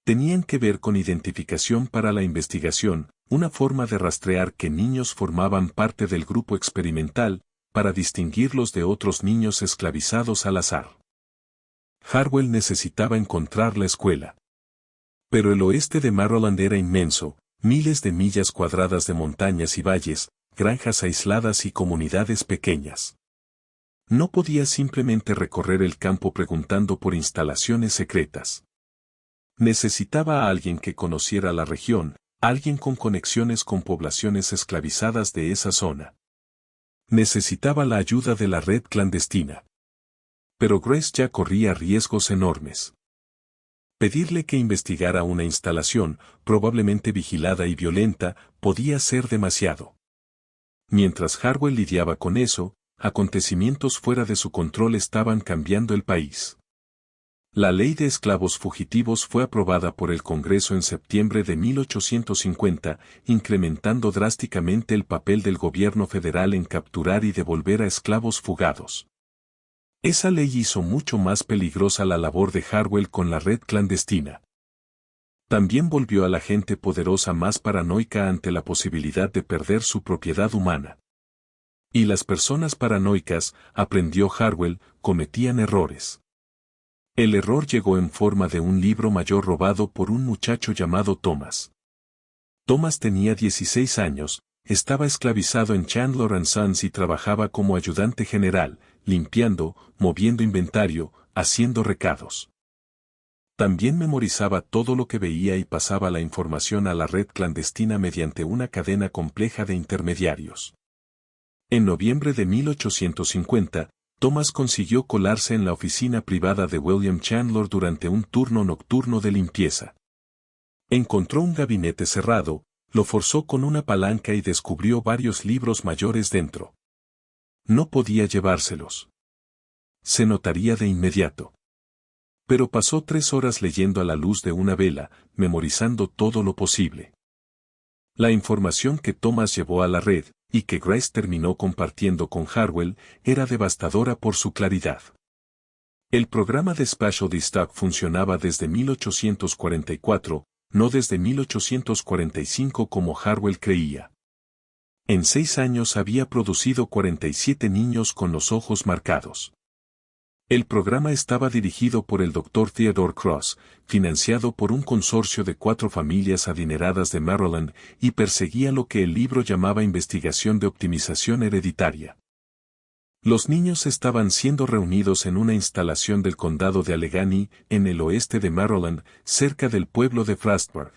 Tenían que ver con identificación para la investigación, una forma de rastrear qué niños formaban parte del grupo experimental, para distinguirlos de otros niños esclavizados al azar. Harwell necesitaba encontrar la escuela. Pero el oeste de Maryland era inmenso, miles de millas cuadradas de montañas y valles, granjas aisladas y comunidades pequeñas. No podía simplemente recorrer el campo preguntando por instalaciones secretas. Necesitaba a alguien que conociera la región, alguien con conexiones con poblaciones esclavizadas de esa zona. Necesitaba la ayuda de la red clandestina. Pero Grace ya corría riesgos enormes. Pedirle que investigara una instalación, probablemente vigilada y violenta, podía ser demasiado. Mientras Harwell lidiaba con eso, acontecimientos fuera de su control estaban cambiando el país. La ley de esclavos fugitivos fue aprobada por el Congreso en septiembre de 1850, incrementando drásticamente el papel del gobierno federal en capturar y devolver a esclavos fugados. Esa ley hizo mucho más peligrosa la labor de Harwell con la red clandestina. También volvió a la gente poderosa más paranoica ante la posibilidad de perder su propiedad humana. Y las personas paranoicas, aprendió Harwell, cometían errores. El error llegó en forma de un libro mayor robado por un muchacho llamado Thomas. Thomas tenía 16 años, estaba esclavizado en Chandler & Sons y trabajaba como ayudante general, limpiando, moviendo inventario, haciendo recados. También memorizaba todo lo que veía y pasaba la información a la red clandestina mediante una cadena compleja de intermediarios. En noviembre de 1850, Thomas consiguió colarse en la oficina privada de William Chandler durante un turno nocturno de limpieza. Encontró un gabinete cerrado, lo forzó con una palanca y descubrió varios libros mayores dentro. No podía llevárselos. Se notaría de inmediato. Pero pasó 3 horas leyendo a la luz de una vela, memorizando todo lo posible. La información que Thomas llevó a la red, y que Grace terminó compartiendo con Harwell, era devastadora por su claridad. El programa de Special Stock funcionaba desde 1844, no desde 1845 como Harwell creía. En 6 años había producido 47 niños con los ojos marcados. El programa estaba dirigido por el Dr. Theodore Cross, financiado por un consorcio de 4 familias adineradas de Maryland, y perseguía lo que el libro llamaba investigación de optimización hereditaria. Los niños estaban siendo reunidos en una instalación del condado de Allegheny, en el oeste de Maryland, cerca del pueblo de Frostburg.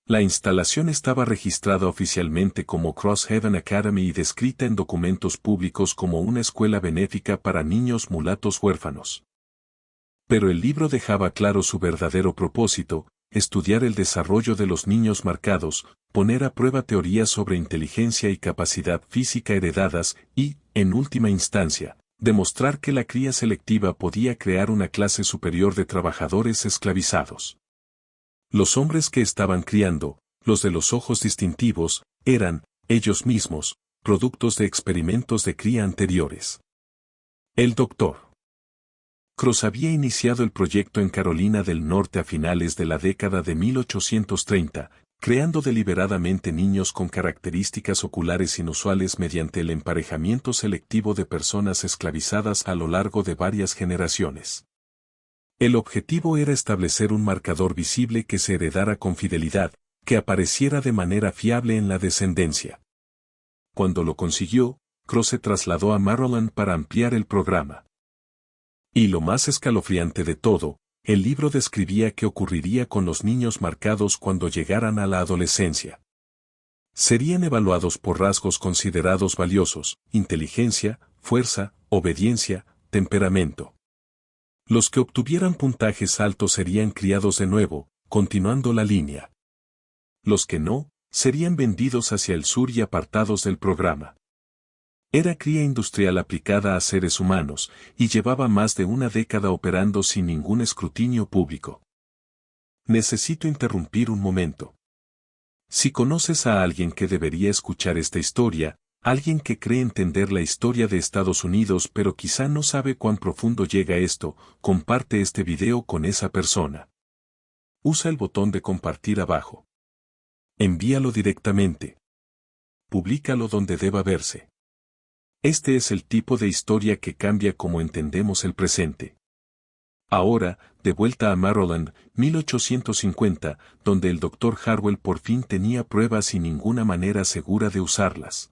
La instalación estaba registrada oficialmente como Cross Haven Academy y descrita en documentos públicos como una escuela benéfica para niños mulatos huérfanos. Pero el libro dejaba claro su verdadero propósito: estudiar el desarrollo de los niños marcados, poner a prueba teorías sobre inteligencia y capacidad física heredadas y, en última instancia, demostrar que la cría selectiva podía crear una clase superior de trabajadores esclavizados. Los hombres que estaban criando, los de los ojos distintivos, eran, ellos mismos, productos de experimentos de cría anteriores. El Dr. Cross había iniciado el proyecto en Carolina del Norte a finales de la década de 1830, creando deliberadamente niños con características oculares inusuales mediante el emparejamiento selectivo de personas esclavizadas a lo largo de varias generaciones. El objetivo era establecer un marcador visible que se heredara con fidelidad, que apareciera de manera fiable en la descendencia. Cuando lo consiguió, Cross se trasladó a Maryland para ampliar el programa. Y lo más escalofriante de todo, el libro describía qué ocurriría con los niños marcados cuando llegaran a la adolescencia. Serían evaluados por rasgos considerados valiosos: inteligencia, fuerza, obediencia, temperamento. Los que obtuvieran puntajes altos serían criados de nuevo, continuando la línea. Los que no, serían vendidos hacia el sur y apartados del programa. Era cría industrial aplicada a seres humanos, y llevaba más de una década operando sin ningún escrutinio público. Necesito interrumpir un momento. Si conoces a alguien que debería escuchar esta historia, alguien que cree entender la historia de Estados Unidos pero quizá no sabe cuán profundo llega esto, comparte este video con esa persona. Usa el botón de compartir abajo. Envíalo directamente. Públicalo donde deba verse. Este es el tipo de historia que cambia cómo entendemos el presente. Ahora, de vuelta a Maryland, 1850, donde el Dr. Harwell por fin tenía pruebas y ninguna manera segura de usarlas.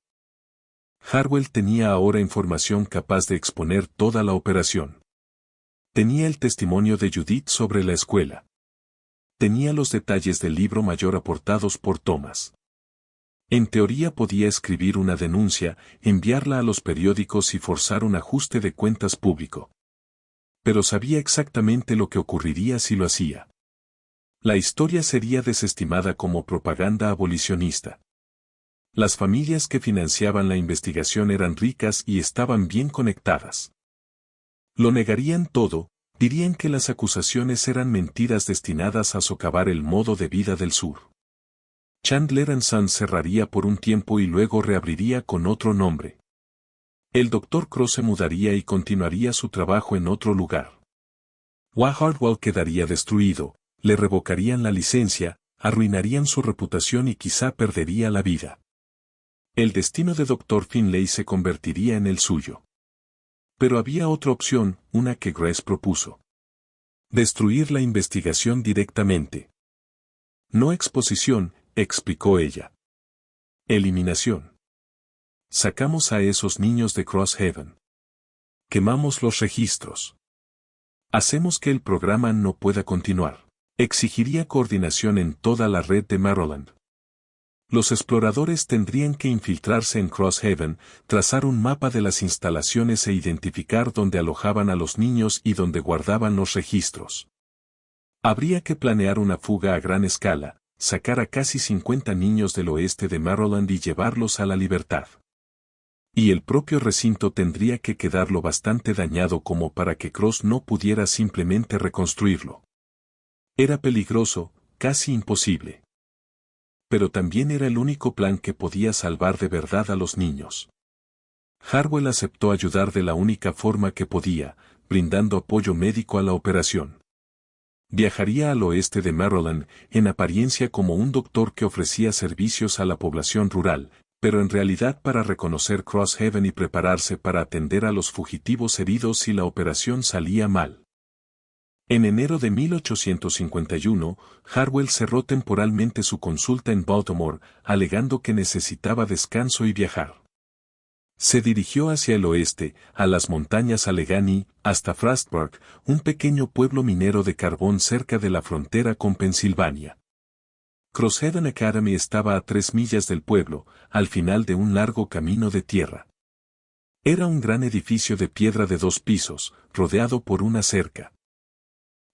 Harwell tenía ahora información capaz de exponer toda la operación. Tenía el testimonio de Judith sobre la escuela. Tenía los detalles del libro mayor aportados por Thomas. En teoría podía escribir una denuncia, enviarla a los periódicos y forzar un ajuste de cuentas público. Pero sabía exactamente lo que ocurriría si lo hacía. La historia sería desestimada como propaganda abolicionista. Las familias que financiaban la investigación eran ricas y estaban bien conectadas. Lo negarían todo, dirían que las acusaciones eran mentiras destinadas a socavar el modo de vida del sur. Chandler & Sons cerraría por un tiempo y luego reabriría con otro nombre. El Dr. Cross se mudaría y continuaría su trabajo en otro lugar. Hartwell quedaría destruido, le revocarían la licencia, arruinarían su reputación y quizá perdería la vida. El destino de Dr. Finlay se convertiría en el suyo. Pero había otra opción, una que Grace propuso. Destruir la investigación directamente. No exposición, explicó ella. Eliminación. Sacamos a esos niños de Crosshaven. Quemamos los registros. Hacemos que el programa no pueda continuar. Exigiría coordinación en toda la red de Maryland. Los exploradores tendrían que infiltrarse en Crosshaven, trazar un mapa de las instalaciones e identificar dónde alojaban a los niños y dónde guardaban los registros. Habría que planear una fuga a gran escala, sacar a casi 50 niños del oeste de Maryland y llevarlos a la libertad. Y el propio recinto tendría que quedar lo bastante dañado como para que Cross no pudiera simplemente reconstruirlo. Era peligroso, casi imposible. Pero también era el único plan que podía salvar de verdad a los niños. Harwell aceptó ayudar de la única forma que podía, brindando apoyo médico a la operación. Viajaría al oeste de Maryland, en apariencia como un doctor que ofrecía servicios a la población rural, pero en realidad para reconocer Crosshaven y prepararse para atender a los fugitivos heridos si la operación salía mal. En enero de 1851, Harwell cerró temporalmente su consulta en Baltimore, alegando que necesitaba descanso y viajar. Se dirigió hacia el oeste, a las montañas Allegheny, hasta Frostburg, un pequeño pueblo minero de carbón cerca de la frontera con Pensilvania. Crosshaven Academy estaba a 3 millas del pueblo, al final de un largo camino de tierra. Era un gran edificio de piedra de 2 pisos, rodeado por una cerca.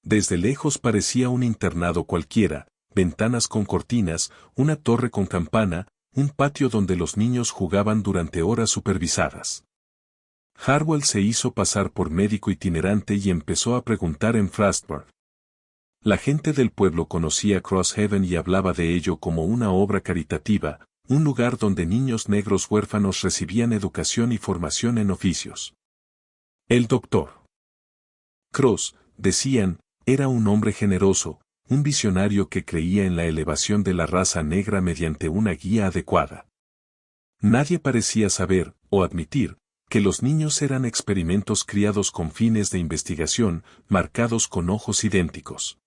Desde lejos parecía un internado cualquiera, ventanas con cortinas, una torre con campana, un patio donde los niños jugaban durante horas supervisadas. Harwell se hizo pasar por médico itinerante y empezó a preguntar en Frostburg. La gente del pueblo conocía Crosshaven y hablaba de ello como una obra caritativa, un lugar donde niños negros huérfanos recibían educación y formación en oficios. El doctor Cross, decían, era un hombre generoso, un visionario que creía en la elevación de la raza negra mediante una guía adecuada. Nadie parecía saber, o admitir, que los niños eran experimentos criados con fines de investigación, marcados con ojos idénticos.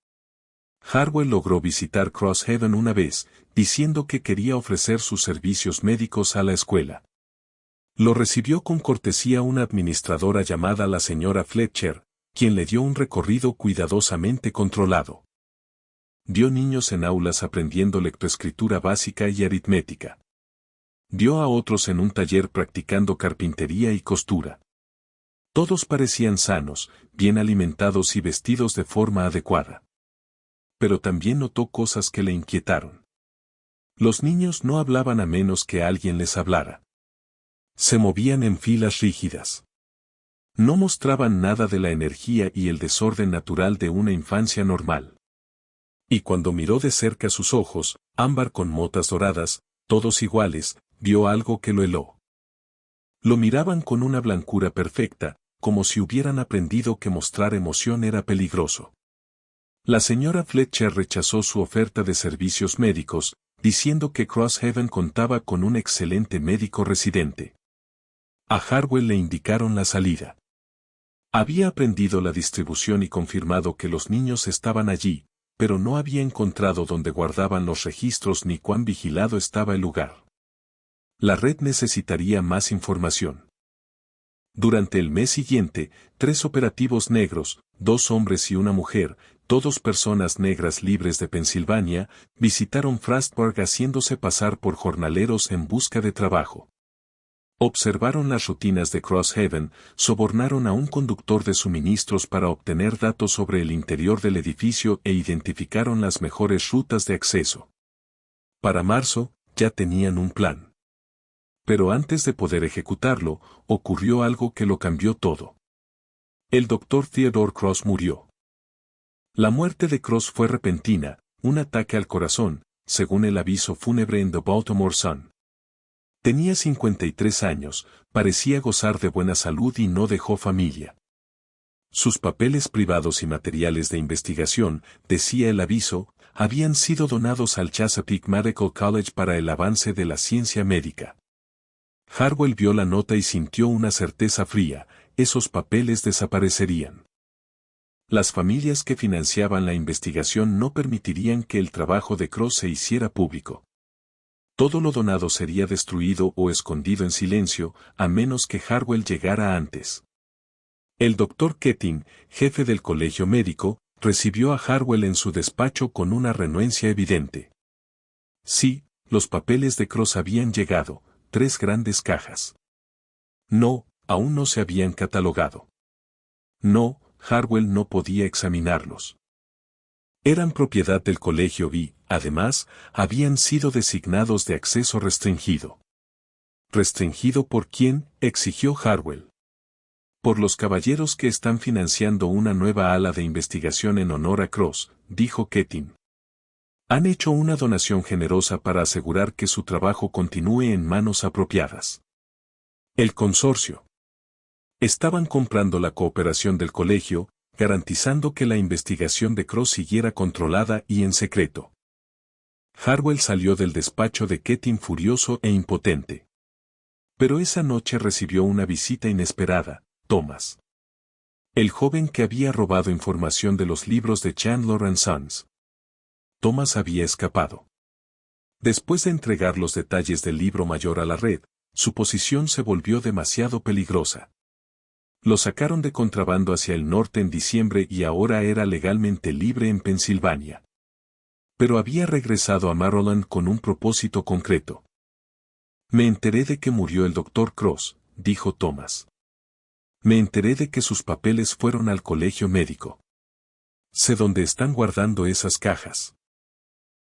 Harwell logró visitar Crosshaven una vez, diciendo que quería ofrecer sus servicios médicos a la escuela. Lo recibió con cortesía una administradora llamada la señora Fletcher, quien le dio un recorrido cuidadosamente controlado. Vio niños en aulas aprendiendo lectoescritura básica y aritmética. Vio a otros en un taller practicando carpintería y costura. Todos parecían sanos, bien alimentados y vestidos de forma adecuada. Pero también notó cosas que le inquietaron. Los niños no hablaban a menos que alguien les hablara. Se movían en filas rígidas. No mostraban nada de la energía y el desorden natural de una infancia normal. Y cuando miró de cerca sus ojos, ámbar con motas doradas, todos iguales, vio algo que lo heló. Lo miraban con una blancura perfecta, como si hubieran aprendido que mostrar emoción era peligroso. La señora Fletcher rechazó su oferta de servicios médicos, diciendo que Crosshaven contaba con un excelente médico residente. A Harwell le indicaron la salida. Había aprendido la distribución y confirmado que los niños estaban allí, pero no había encontrado dónde guardaban los registros ni cuán vigilado estaba el lugar. La red necesitaría más información. Durante el mes siguiente, 3 operativos negros, 2 hombres y una mujer, todos personas negras libres de Pensilvania, visitaron Frostburg haciéndose pasar por jornaleros en busca de trabajo. Observaron las rutinas de Crosshaven, sobornaron a un conductor de suministros para obtener datos sobre el interior del edificio e identificaron las mejores rutas de acceso. Para marzo, ya tenían un plan. Pero antes de poder ejecutarlo, ocurrió algo que lo cambió todo. El doctor Theodore Cross murió. La muerte de Cross fue repentina, un ataque al corazón, según el aviso fúnebre en The Baltimore Sun. Tenía 53 años, parecía gozar de buena salud y no dejó familia. Sus papeles privados y materiales de investigación, decía el aviso, habían sido donados al Chesapeake Medical College para el avance de la ciencia médica. Harwell vio la nota y sintió una certeza fría, esos papeles desaparecerían. Las familias que financiaban la investigación no permitirían que el trabajo de Cross se hiciera público. Todo lo donado sería destruido o escondido en silencio, a menos que Harwell llegara antes. El doctor Ketting, jefe del colegio médico, recibió a Harwell en su despacho con una renuencia evidente. Sí, los papeles de Cross habían llegado, 3 grandes cajas. No, aún no se habían catalogado. No, Harwell no podía examinarlos. Eran propiedad del colegio y, además, habían sido designados de acceso restringido. ¿Restringido por quién?, exigió Harwell. Por los caballeros que están financiando una nueva ala de investigación en honor a Cross, dijo Ketting. Han hecho una donación generosa para asegurar que su trabajo continúe en manos apropiadas. El consorcio. Estaban comprando la cooperación del colegio, garantizando que la investigación de Cross siguiera controlada y en secreto. Harwell salió del despacho de Ketting furioso e impotente. Pero esa noche recibió una visita inesperada, Thomas. El joven que había robado información de los libros de Chandler & Sons. Thomas había escapado. Después de entregar los detalles del libro mayor a la red, su posición se volvió demasiado peligrosa. Lo sacaron de contrabando hacia el norte en diciembre y ahora era legalmente libre en Pensilvania. Pero había regresado a Maryland con un propósito concreto. Me enteré de que murió el doctor Cross, dijo Thomas. Me enteré de que sus papeles fueron al colegio médico. Sé dónde están guardando esas cajas.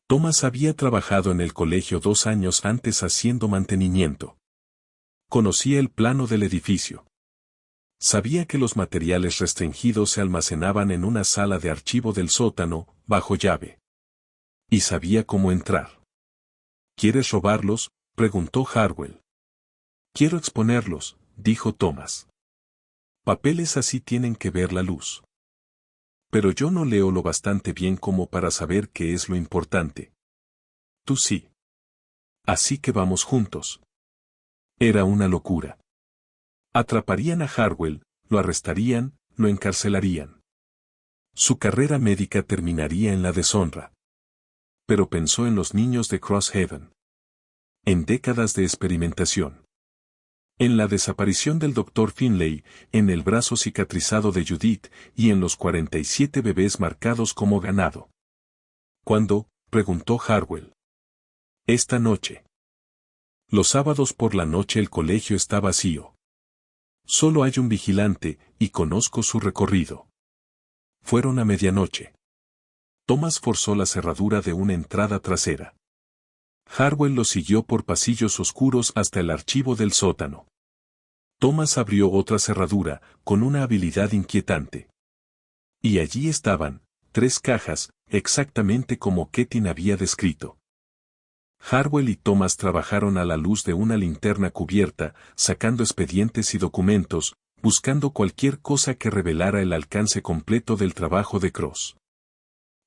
Thomas había trabajado en el colegio 2 años antes haciendo mantenimiento. Conocía el plano del edificio. Sabía que los materiales restringidos se almacenaban en una sala de archivo del sótano, bajo llave. Y sabía cómo entrar. ¿Quieres robarlos?, preguntó Harwell. Quiero exponerlos, dijo Thomas. Papeles así tienen que ver la luz. Pero yo no leo lo bastante bien como para saber qué es lo importante. Tú sí. Así que vamos juntos. Era una locura. Atraparían a Harwell, lo arrestarían, lo encarcelarían. Su carrera médica terminaría en la deshonra. Pero pensó en los niños de Crosshaven. En décadas de experimentación. En la desaparición del Dr. Finlay, en el brazo cicatrizado de Judith, y en los 47 bebés marcados como ganado. ¿Cuándo?, preguntó Harwell. Esta noche. Los sábados por la noche el colegio está vacío. Solo hay un vigilante, y conozco su recorrido. Fueron a medianoche. Thomas forzó la cerradura de una entrada trasera. Harwell lo siguió por pasillos oscuros hasta el archivo del sótano. Thomas abrió otra cerradura, con una habilidad inquietante. Y allí estaban, 3 cajas, exactamente como Ketting había descrito. Harwell y Thomas trabajaron a la luz de una linterna cubierta, sacando expedientes y documentos, buscando cualquier cosa que revelara el alcance completo del trabajo de Cross.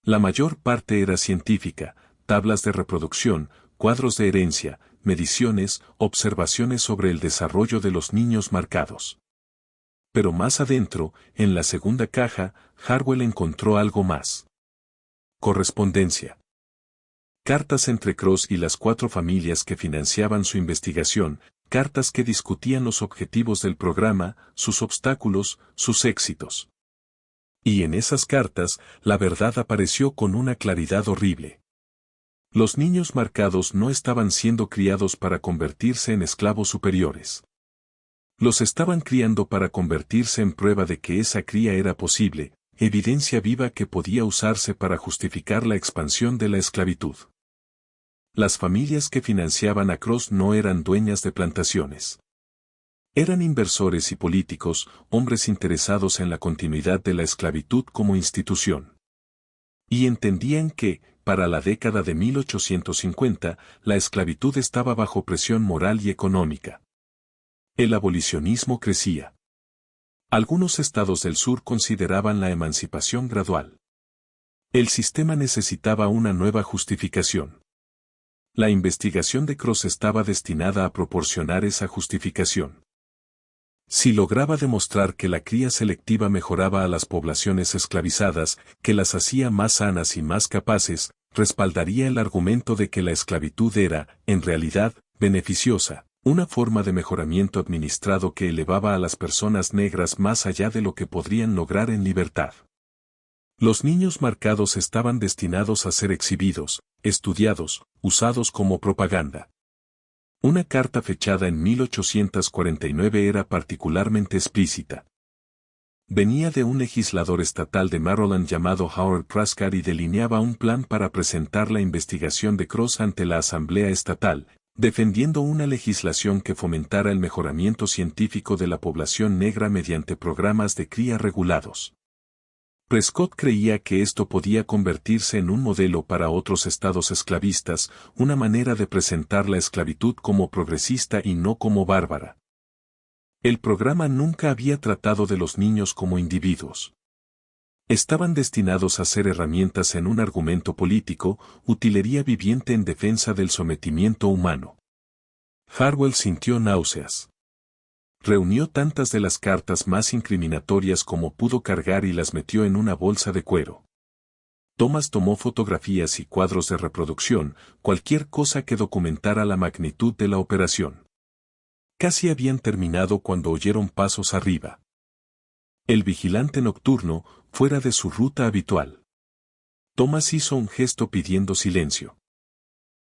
La mayor parte era científica, tablas de reproducción, cuadros de herencia, mediciones, observaciones sobre el desarrollo de los niños marcados. Pero más adentro, en la segunda caja, Harwell encontró algo más. Correspondencia. Cartas entre Cross y las 4 familias que financiaban su investigación, cartas que discutían los objetivos del programa, sus obstáculos, sus éxitos. Y en esas cartas, la verdad apareció con una claridad horrible. Los niños marcados no estaban siendo criados para convertirse en esclavos superiores. Los estaban criando para convertirse en prueba de que esa cría era posible, evidencia viva que podía usarse para justificar la expansión de la esclavitud. Las familias que financiaban a Cross no eran dueñas de plantaciones. Eran inversores y políticos, hombres interesados en la continuidad de la esclavitud como institución. Y entendían que, para la década de 1850, la esclavitud estaba bajo presión moral y económica. El abolicionismo crecía. Algunos estados del sur consideraban la emancipación gradual. El sistema necesitaba una nueva justificación. La investigación de Cross estaba destinada a proporcionar esa justificación. Si lograba demostrar que la cría selectiva mejoraba a las poblaciones esclavizadas, que las hacía más sanas y más capaces, respaldaría el argumento de que la esclavitud era, en realidad, beneficiosa, una forma de mejoramiento administrado que elevaba a las personas negras más allá de lo que podrían lograr en libertad. Los niños marcados estaban destinados a ser exhibidos, estudiados, usados como propaganda. Una carta fechada en 1849 era particularmente explícita. Venía de un legislador estatal de Maryland llamado Howard Prescott y delineaba un plan para presentar la investigación de Cross ante la Asamblea Estatal, defendiendo una legislación que fomentara el mejoramiento científico de la población negra mediante programas de cría regulados. Prescott creía que esto podía convertirse en un modelo para otros estados esclavistas, una manera de presentar la esclavitud como progresista y no como bárbara. El programa nunca había tratado de los niños como individuos. Estaban destinados a ser herramientas en un argumento político, utilería viviente en defensa del sometimiento humano. Harwell sintió náuseas. Reunió tantas de las cartas más incriminatorias como pudo cargar y las metió en una bolsa de cuero. Thomas tomó fotografías y cuadros de reproducción, cualquier cosa que documentara la magnitud de la operación. Casi habían terminado cuando oyeron pasos arriba. El vigilante nocturno, fuera de su ruta habitual. Thomas hizo un gesto pidiendo silencio.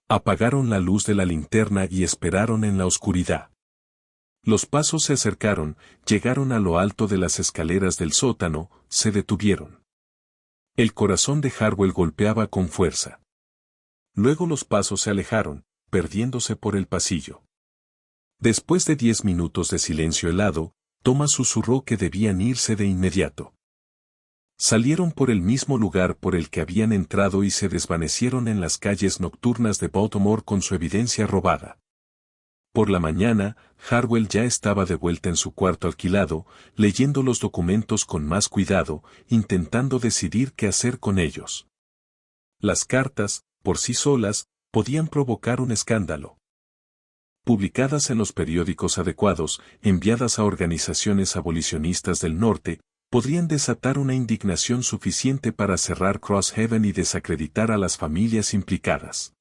Apagaron la luz de la linterna y esperaron en la oscuridad. Los pasos se acercaron, llegaron a lo alto de las escaleras del sótano, se detuvieron. El corazón de Harwell golpeaba con fuerza. Luego los pasos se alejaron, perdiéndose por el pasillo. Después de 10 minutos de silencio helado, Thomas susurró que debían irse de inmediato. Salieron por el mismo lugar por el que habían entrado y se desvanecieron en las calles nocturnas de Baltimore con su evidencia robada. Por la mañana, Harwell ya estaba de vuelta en su cuarto alquilado, leyendo los documentos con más cuidado, intentando decidir qué hacer con ellos. Las cartas, por sí solas, podían provocar un escándalo. Publicadas en los periódicos adecuados, enviadas a organizaciones abolicionistas del norte, podrían desatar una indignación suficiente para cerrar Crosshaven y desacreditar a las familias implicadas.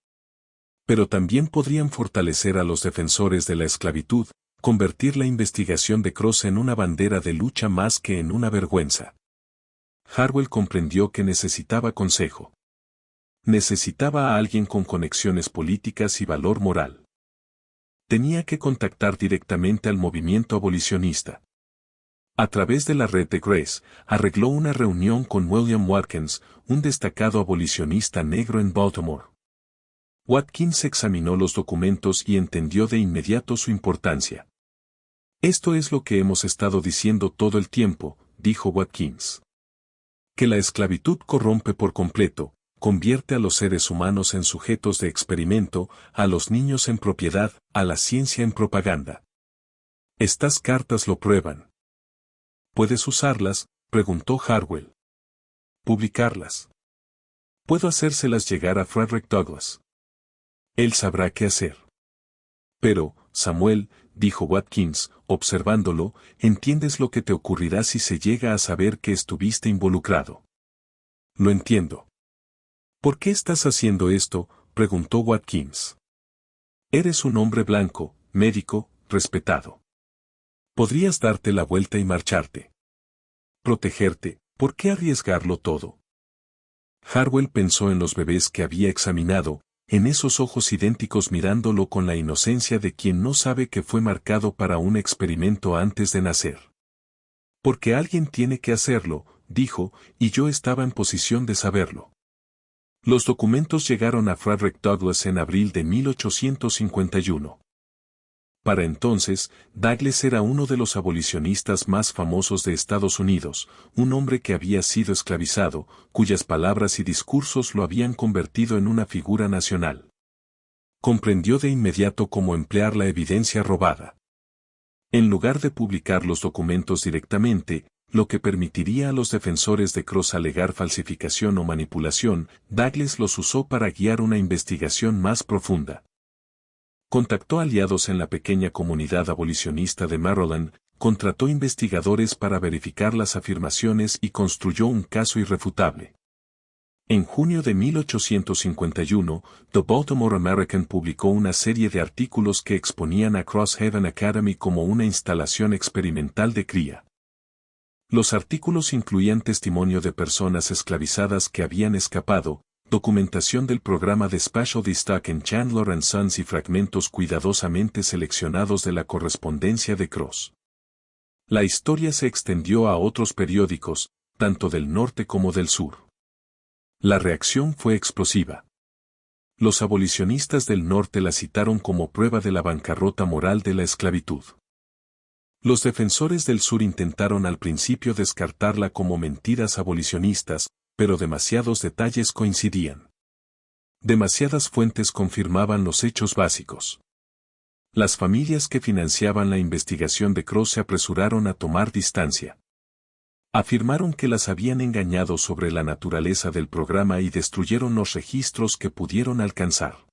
Pero también podrían fortalecer a los defensores de la esclavitud, convertir la investigación de Cross en una bandera de lucha más que en una vergüenza. Harwell comprendió que necesitaba consejo. Necesitaba a alguien con conexiones políticas y valor moral. Tenía que contactar directamente al movimiento abolicionista. A través de la red de Grace, arregló una reunión con William Watkins, un destacado abolicionista negro en Baltimore. Watkins examinó los documentos y entendió de inmediato su importancia. Esto es lo que hemos estado diciendo todo el tiempo, dijo Watkins. Que la esclavitud corrompe por completo, convierte a los seres humanos en sujetos de experimento, a los niños en propiedad, a la ciencia en propaganda. Estas cartas lo prueban. ¿Puedes usarlas?, preguntó Harwell. ¿Publicarlas? Puedo hacérselas llegar a Frederick Douglass. Él sabrá qué hacer. Pero, Samuel, dijo Watkins, observándolo, ¿entiendes lo que te ocurrirá si se llega a saber que estuviste involucrado? Lo entiendo. ¿Por qué estás haciendo esto? preguntó Watkins. Eres un hombre blanco, médico, respetado. Podrías darte la vuelta y marcharte. Protegerte, ¿por qué arriesgarlo todo? Harwell pensó en los bebés que había examinado, en esos ojos idénticos mirándolo con la inocencia de quien no sabe que fue marcado para un experimento antes de nacer. Porque alguien tiene que hacerlo, dijo, y yo estaba en posición de saberlo. Los documentos llegaron a Frederick Douglass en abril de 1851. Para entonces, Douglass era uno de los abolicionistas más famosos de Estados Unidos, un hombre que había sido esclavizado, cuyas palabras y discursos lo habían convertido en una figura nacional. Comprendió de inmediato cómo emplear la evidencia robada. En lugar de publicar los documentos directamente, lo que permitiría a los defensores de Cross alegar falsificación o manipulación, Douglass los usó para guiar una investigación más profunda. Contactó aliados en la pequeña comunidad abolicionista de Maryland, contrató investigadores para verificar las afirmaciones y construyó un caso irrefutable. En junio de 1851, The Baltimore American publicó una serie de artículos que exponían a Crosshaven Academy como una instalación experimental de cría. Los artículos incluían testimonio de personas esclavizadas que habían escapado, documentación del programa de Special Stock en Chandler and Sons y fragmentos cuidadosamente seleccionados de la correspondencia de Cross. La historia se extendió a otros periódicos, tanto del norte como del sur. La reacción fue explosiva. Los abolicionistas del norte la citaron como prueba de la bancarrota moral de la esclavitud. Los defensores del sur intentaron al principio descartarla como mentiras abolicionistas, pero demasiados detalles coincidían. Demasiadas fuentes confirmaban los hechos básicos. Las familias que financiaban la investigación de Cross se apresuraron a tomar distancia. Afirmaron que las habían engañado sobre la naturaleza del programa y destruyeron los registros que pudieron alcanzar.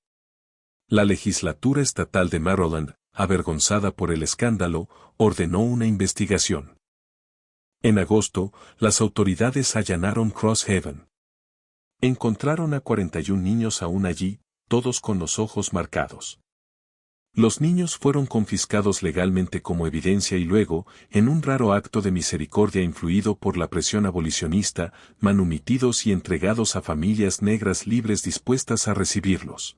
La legislatura estatal de Maryland, avergonzada por el escándalo, ordenó una investigación. En agosto, las autoridades allanaron Crosshaven. Encontraron a 41 niños aún allí, todos con los ojos marcados. Los niños fueron confiscados legalmente como evidencia y luego, en un raro acto de misericordia influido por la presión abolicionista, manumitidos y entregados a familias negras libres dispuestas a recibirlos.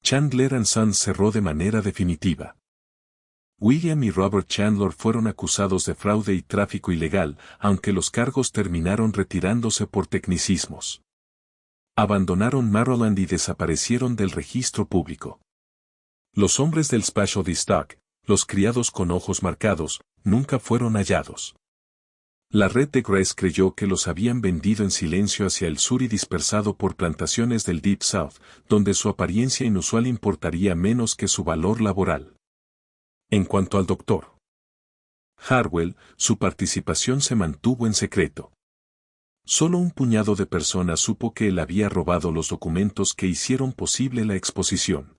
Chandler and Sons cerró de manera definitiva. William y Robert Chandler fueron acusados de fraude y tráfico ilegal, aunque los cargos terminaron retirándose por tecnicismos. Abandonaron Maryland y desaparecieron del registro público. Los hombres del Special Stock, los criados con ojos marcados, nunca fueron hallados. La red de Grace creyó que los habían vendido en silencio hacia el sur y dispersado por plantaciones del Deep South, donde su apariencia inusual importaría menos que su valor laboral. En cuanto al Dr. Harwell, su participación se mantuvo en secreto. Solo un puñado de personas supo que él había robado los documentos que hicieron posible la exposición.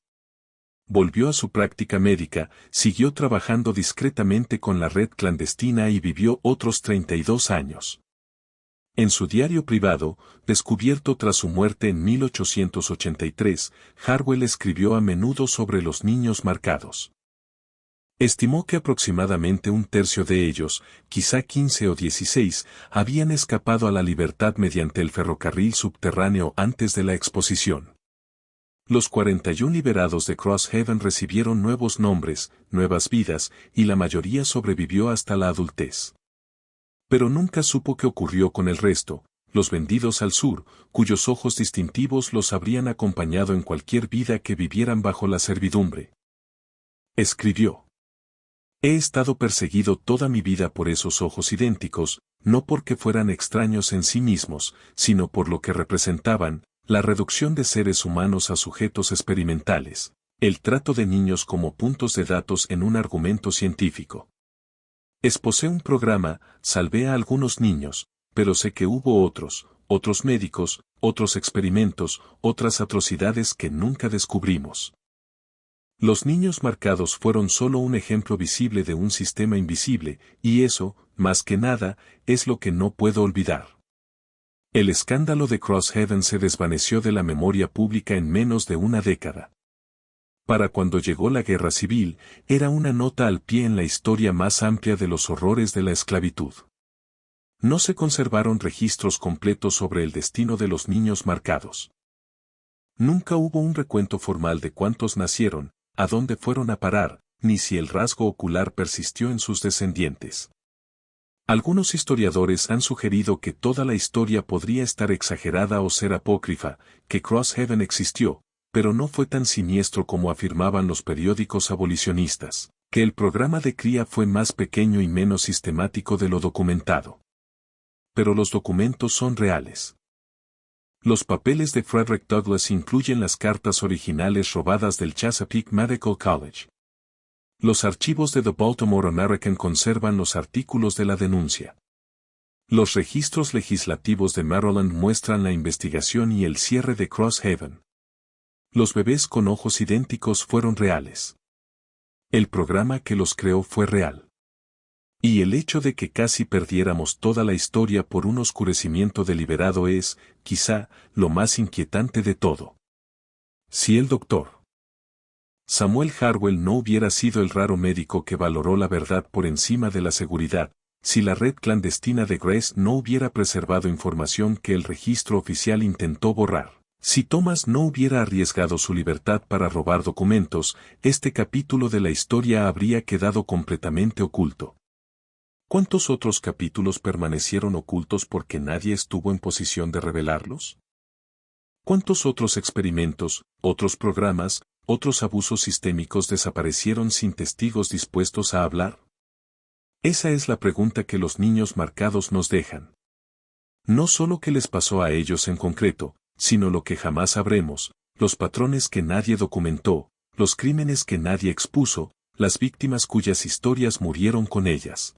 Volvió a su práctica médica, siguió trabajando discretamente con la red clandestina y vivió otros 32 años. En su diario privado, descubierto tras su muerte en 1883, Harwell escribió a menudo sobre los niños marcados. Estimó que aproximadamente un tercio de ellos, quizá 15 o 16, habían escapado a la libertad mediante el ferrocarril subterráneo antes de la exposición. Los 41 liberados de Crosshaven recibieron nuevos nombres, nuevas vidas, y la mayoría sobrevivió hasta la adultez. Pero nunca supo qué ocurrió con el resto, los vendidos al sur, cuyos ojos distintivos los habrían acompañado en cualquier vida que vivieran bajo la servidumbre. Escribió. He estado perseguido toda mi vida por esos ojos idénticos, no porque fueran extraños en sí mismos, sino por lo que representaban, la reducción de seres humanos a sujetos experimentales, el trato de niños como puntos de datos en un argumento científico. Esposé un programa, salvé a algunos niños, pero sé que hubo otros médicos, otros experimentos, otras atrocidades que nunca descubrimos. Los niños marcados fueron solo un ejemplo visible de un sistema invisible, y eso, más que nada, es lo que no puedo olvidar. El escándalo de Crosshaven se desvaneció de la memoria pública en menos de una década. Para cuando llegó la Guerra Civil, era una nota al pie en la historia más amplia de los horrores de la esclavitud. No se conservaron registros completos sobre el destino de los niños marcados. Nunca hubo un recuento formal de cuántos nacieron, a dónde fueron a parar, ni si el rasgo ocular persistió en sus descendientes. Algunos historiadores han sugerido que toda la historia podría estar exagerada o ser apócrifa, que Crosshaven existió, pero no fue tan siniestro como afirmaban los periódicos abolicionistas, que el programa de cría fue más pequeño y menos sistemático de lo documentado. Pero los documentos son reales. Los papeles de Frederick Douglass incluyen las cartas originales robadas del Chesapeake Medical College. Los archivos de The Baltimore American conservan los artículos de la denuncia. Los registros legislativos de Maryland muestran la investigación y el cierre de Crosshaven. Los bebés con ojos idénticos fueron reales. El programa que los creó fue real. Y el hecho de que casi perdiéramos toda la historia por un oscurecimiento deliberado es, quizá, lo más inquietante de todo. Si el Dr. Samuel Harwell no hubiera sido el raro médico que valoró la verdad por encima de la seguridad, si la red clandestina de Grace no hubiera preservado información que el registro oficial intentó borrar, si Thomas no hubiera arriesgado su libertad para robar documentos, este capítulo de la historia habría quedado completamente oculto. ¿Cuántos otros capítulos permanecieron ocultos porque nadie estuvo en posición de revelarlos? ¿Cuántos otros experimentos, otros programas, otros abusos sistémicos desaparecieron sin testigos dispuestos a hablar? Esa es la pregunta que los niños marcados nos dejan. No solo qué les pasó a ellos en concreto, sino lo que jamás sabremos, los patrones que nadie documentó, los crímenes que nadie expuso, las víctimas cuyas historias murieron con ellas.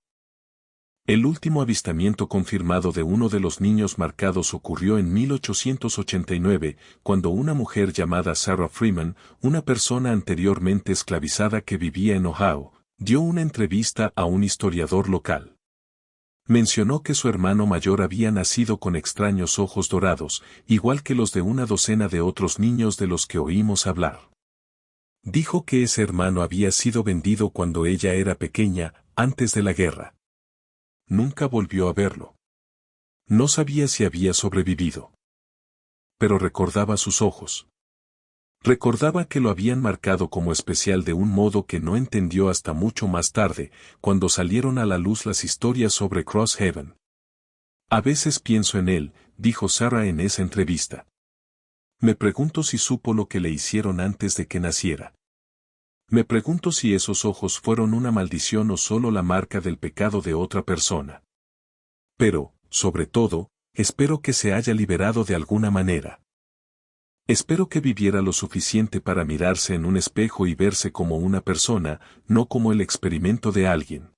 El último avistamiento confirmado de uno de los niños marcados ocurrió en 1889, cuando una mujer llamada Sarah Freeman, una persona anteriormente esclavizada que vivía en Ohio, dio una entrevista a un historiador local. Mencionó que su hermano mayor había nacido con extraños ojos dorados, igual que los de una docena de otros niños de los que oímos hablar. Dijo que ese hermano había sido vendido cuando ella era pequeña, antes de la guerra. Nunca volvió a verlo. No sabía si había sobrevivido. Pero recordaba sus ojos. Recordaba que lo habían marcado como especial de un modo que no entendió hasta mucho más tarde, cuando salieron a la luz las historias sobre Crosshaven. A veces pienso en él, dijo Sarah en esa entrevista. Me pregunto si supo lo que le hicieron antes de que naciera. Me pregunto si esos ojos fueron una maldición o solo la marca del pecado de otra persona. Pero, sobre todo, espero que se haya liberado de alguna manera. Espero que viviera lo suficiente para mirarse en un espejo y verse como una persona, no como el experimento de alguien.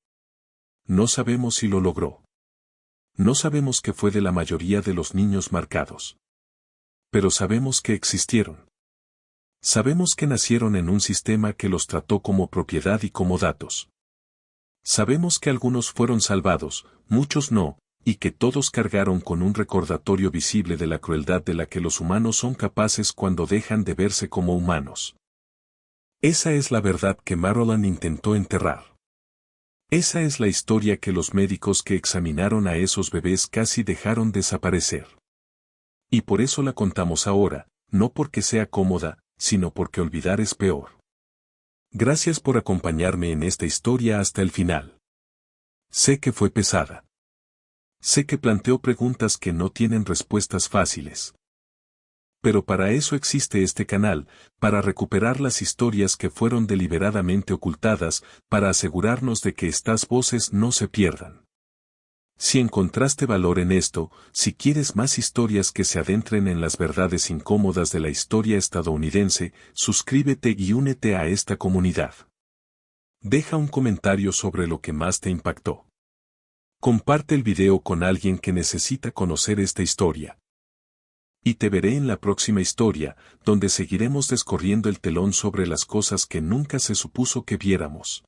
No sabemos si lo logró. No sabemos qué fue de la mayoría de los niños marcados. Pero sabemos que existieron. Sabemos que nacieron en un sistema que los trató como propiedad y como datos. Sabemos que algunos fueron salvados, muchos no, y que todos cargaron con un recordatorio visible de la crueldad de la que los humanos son capaces cuando dejan de verse como humanos. Esa es la verdad que Maryland intentó enterrar. Esa es la historia que los médicos que examinaron a esos bebés casi dejaron desaparecer. Y por eso la contamos ahora, no porque sea cómoda, sino porque olvidar es peor. Gracias por acompañarme en esta historia hasta el final. Sé que fue pesada. Sé que planteó preguntas que no tienen respuestas fáciles. Pero para eso existe este canal, para recuperar las historias que fueron deliberadamente ocultadas, para asegurarnos de que estas voces no se pierdan. Si encontraste valor en esto, si quieres más historias que se adentren en las verdades incómodas de la historia estadounidense, suscríbete y únete a esta comunidad. Deja un comentario sobre lo que más te impactó. Comparte el video con alguien que necesita conocer esta historia. Y te veré en la próxima historia, donde seguiremos descorriendo el telón sobre las cosas que nunca se supuso que viéramos.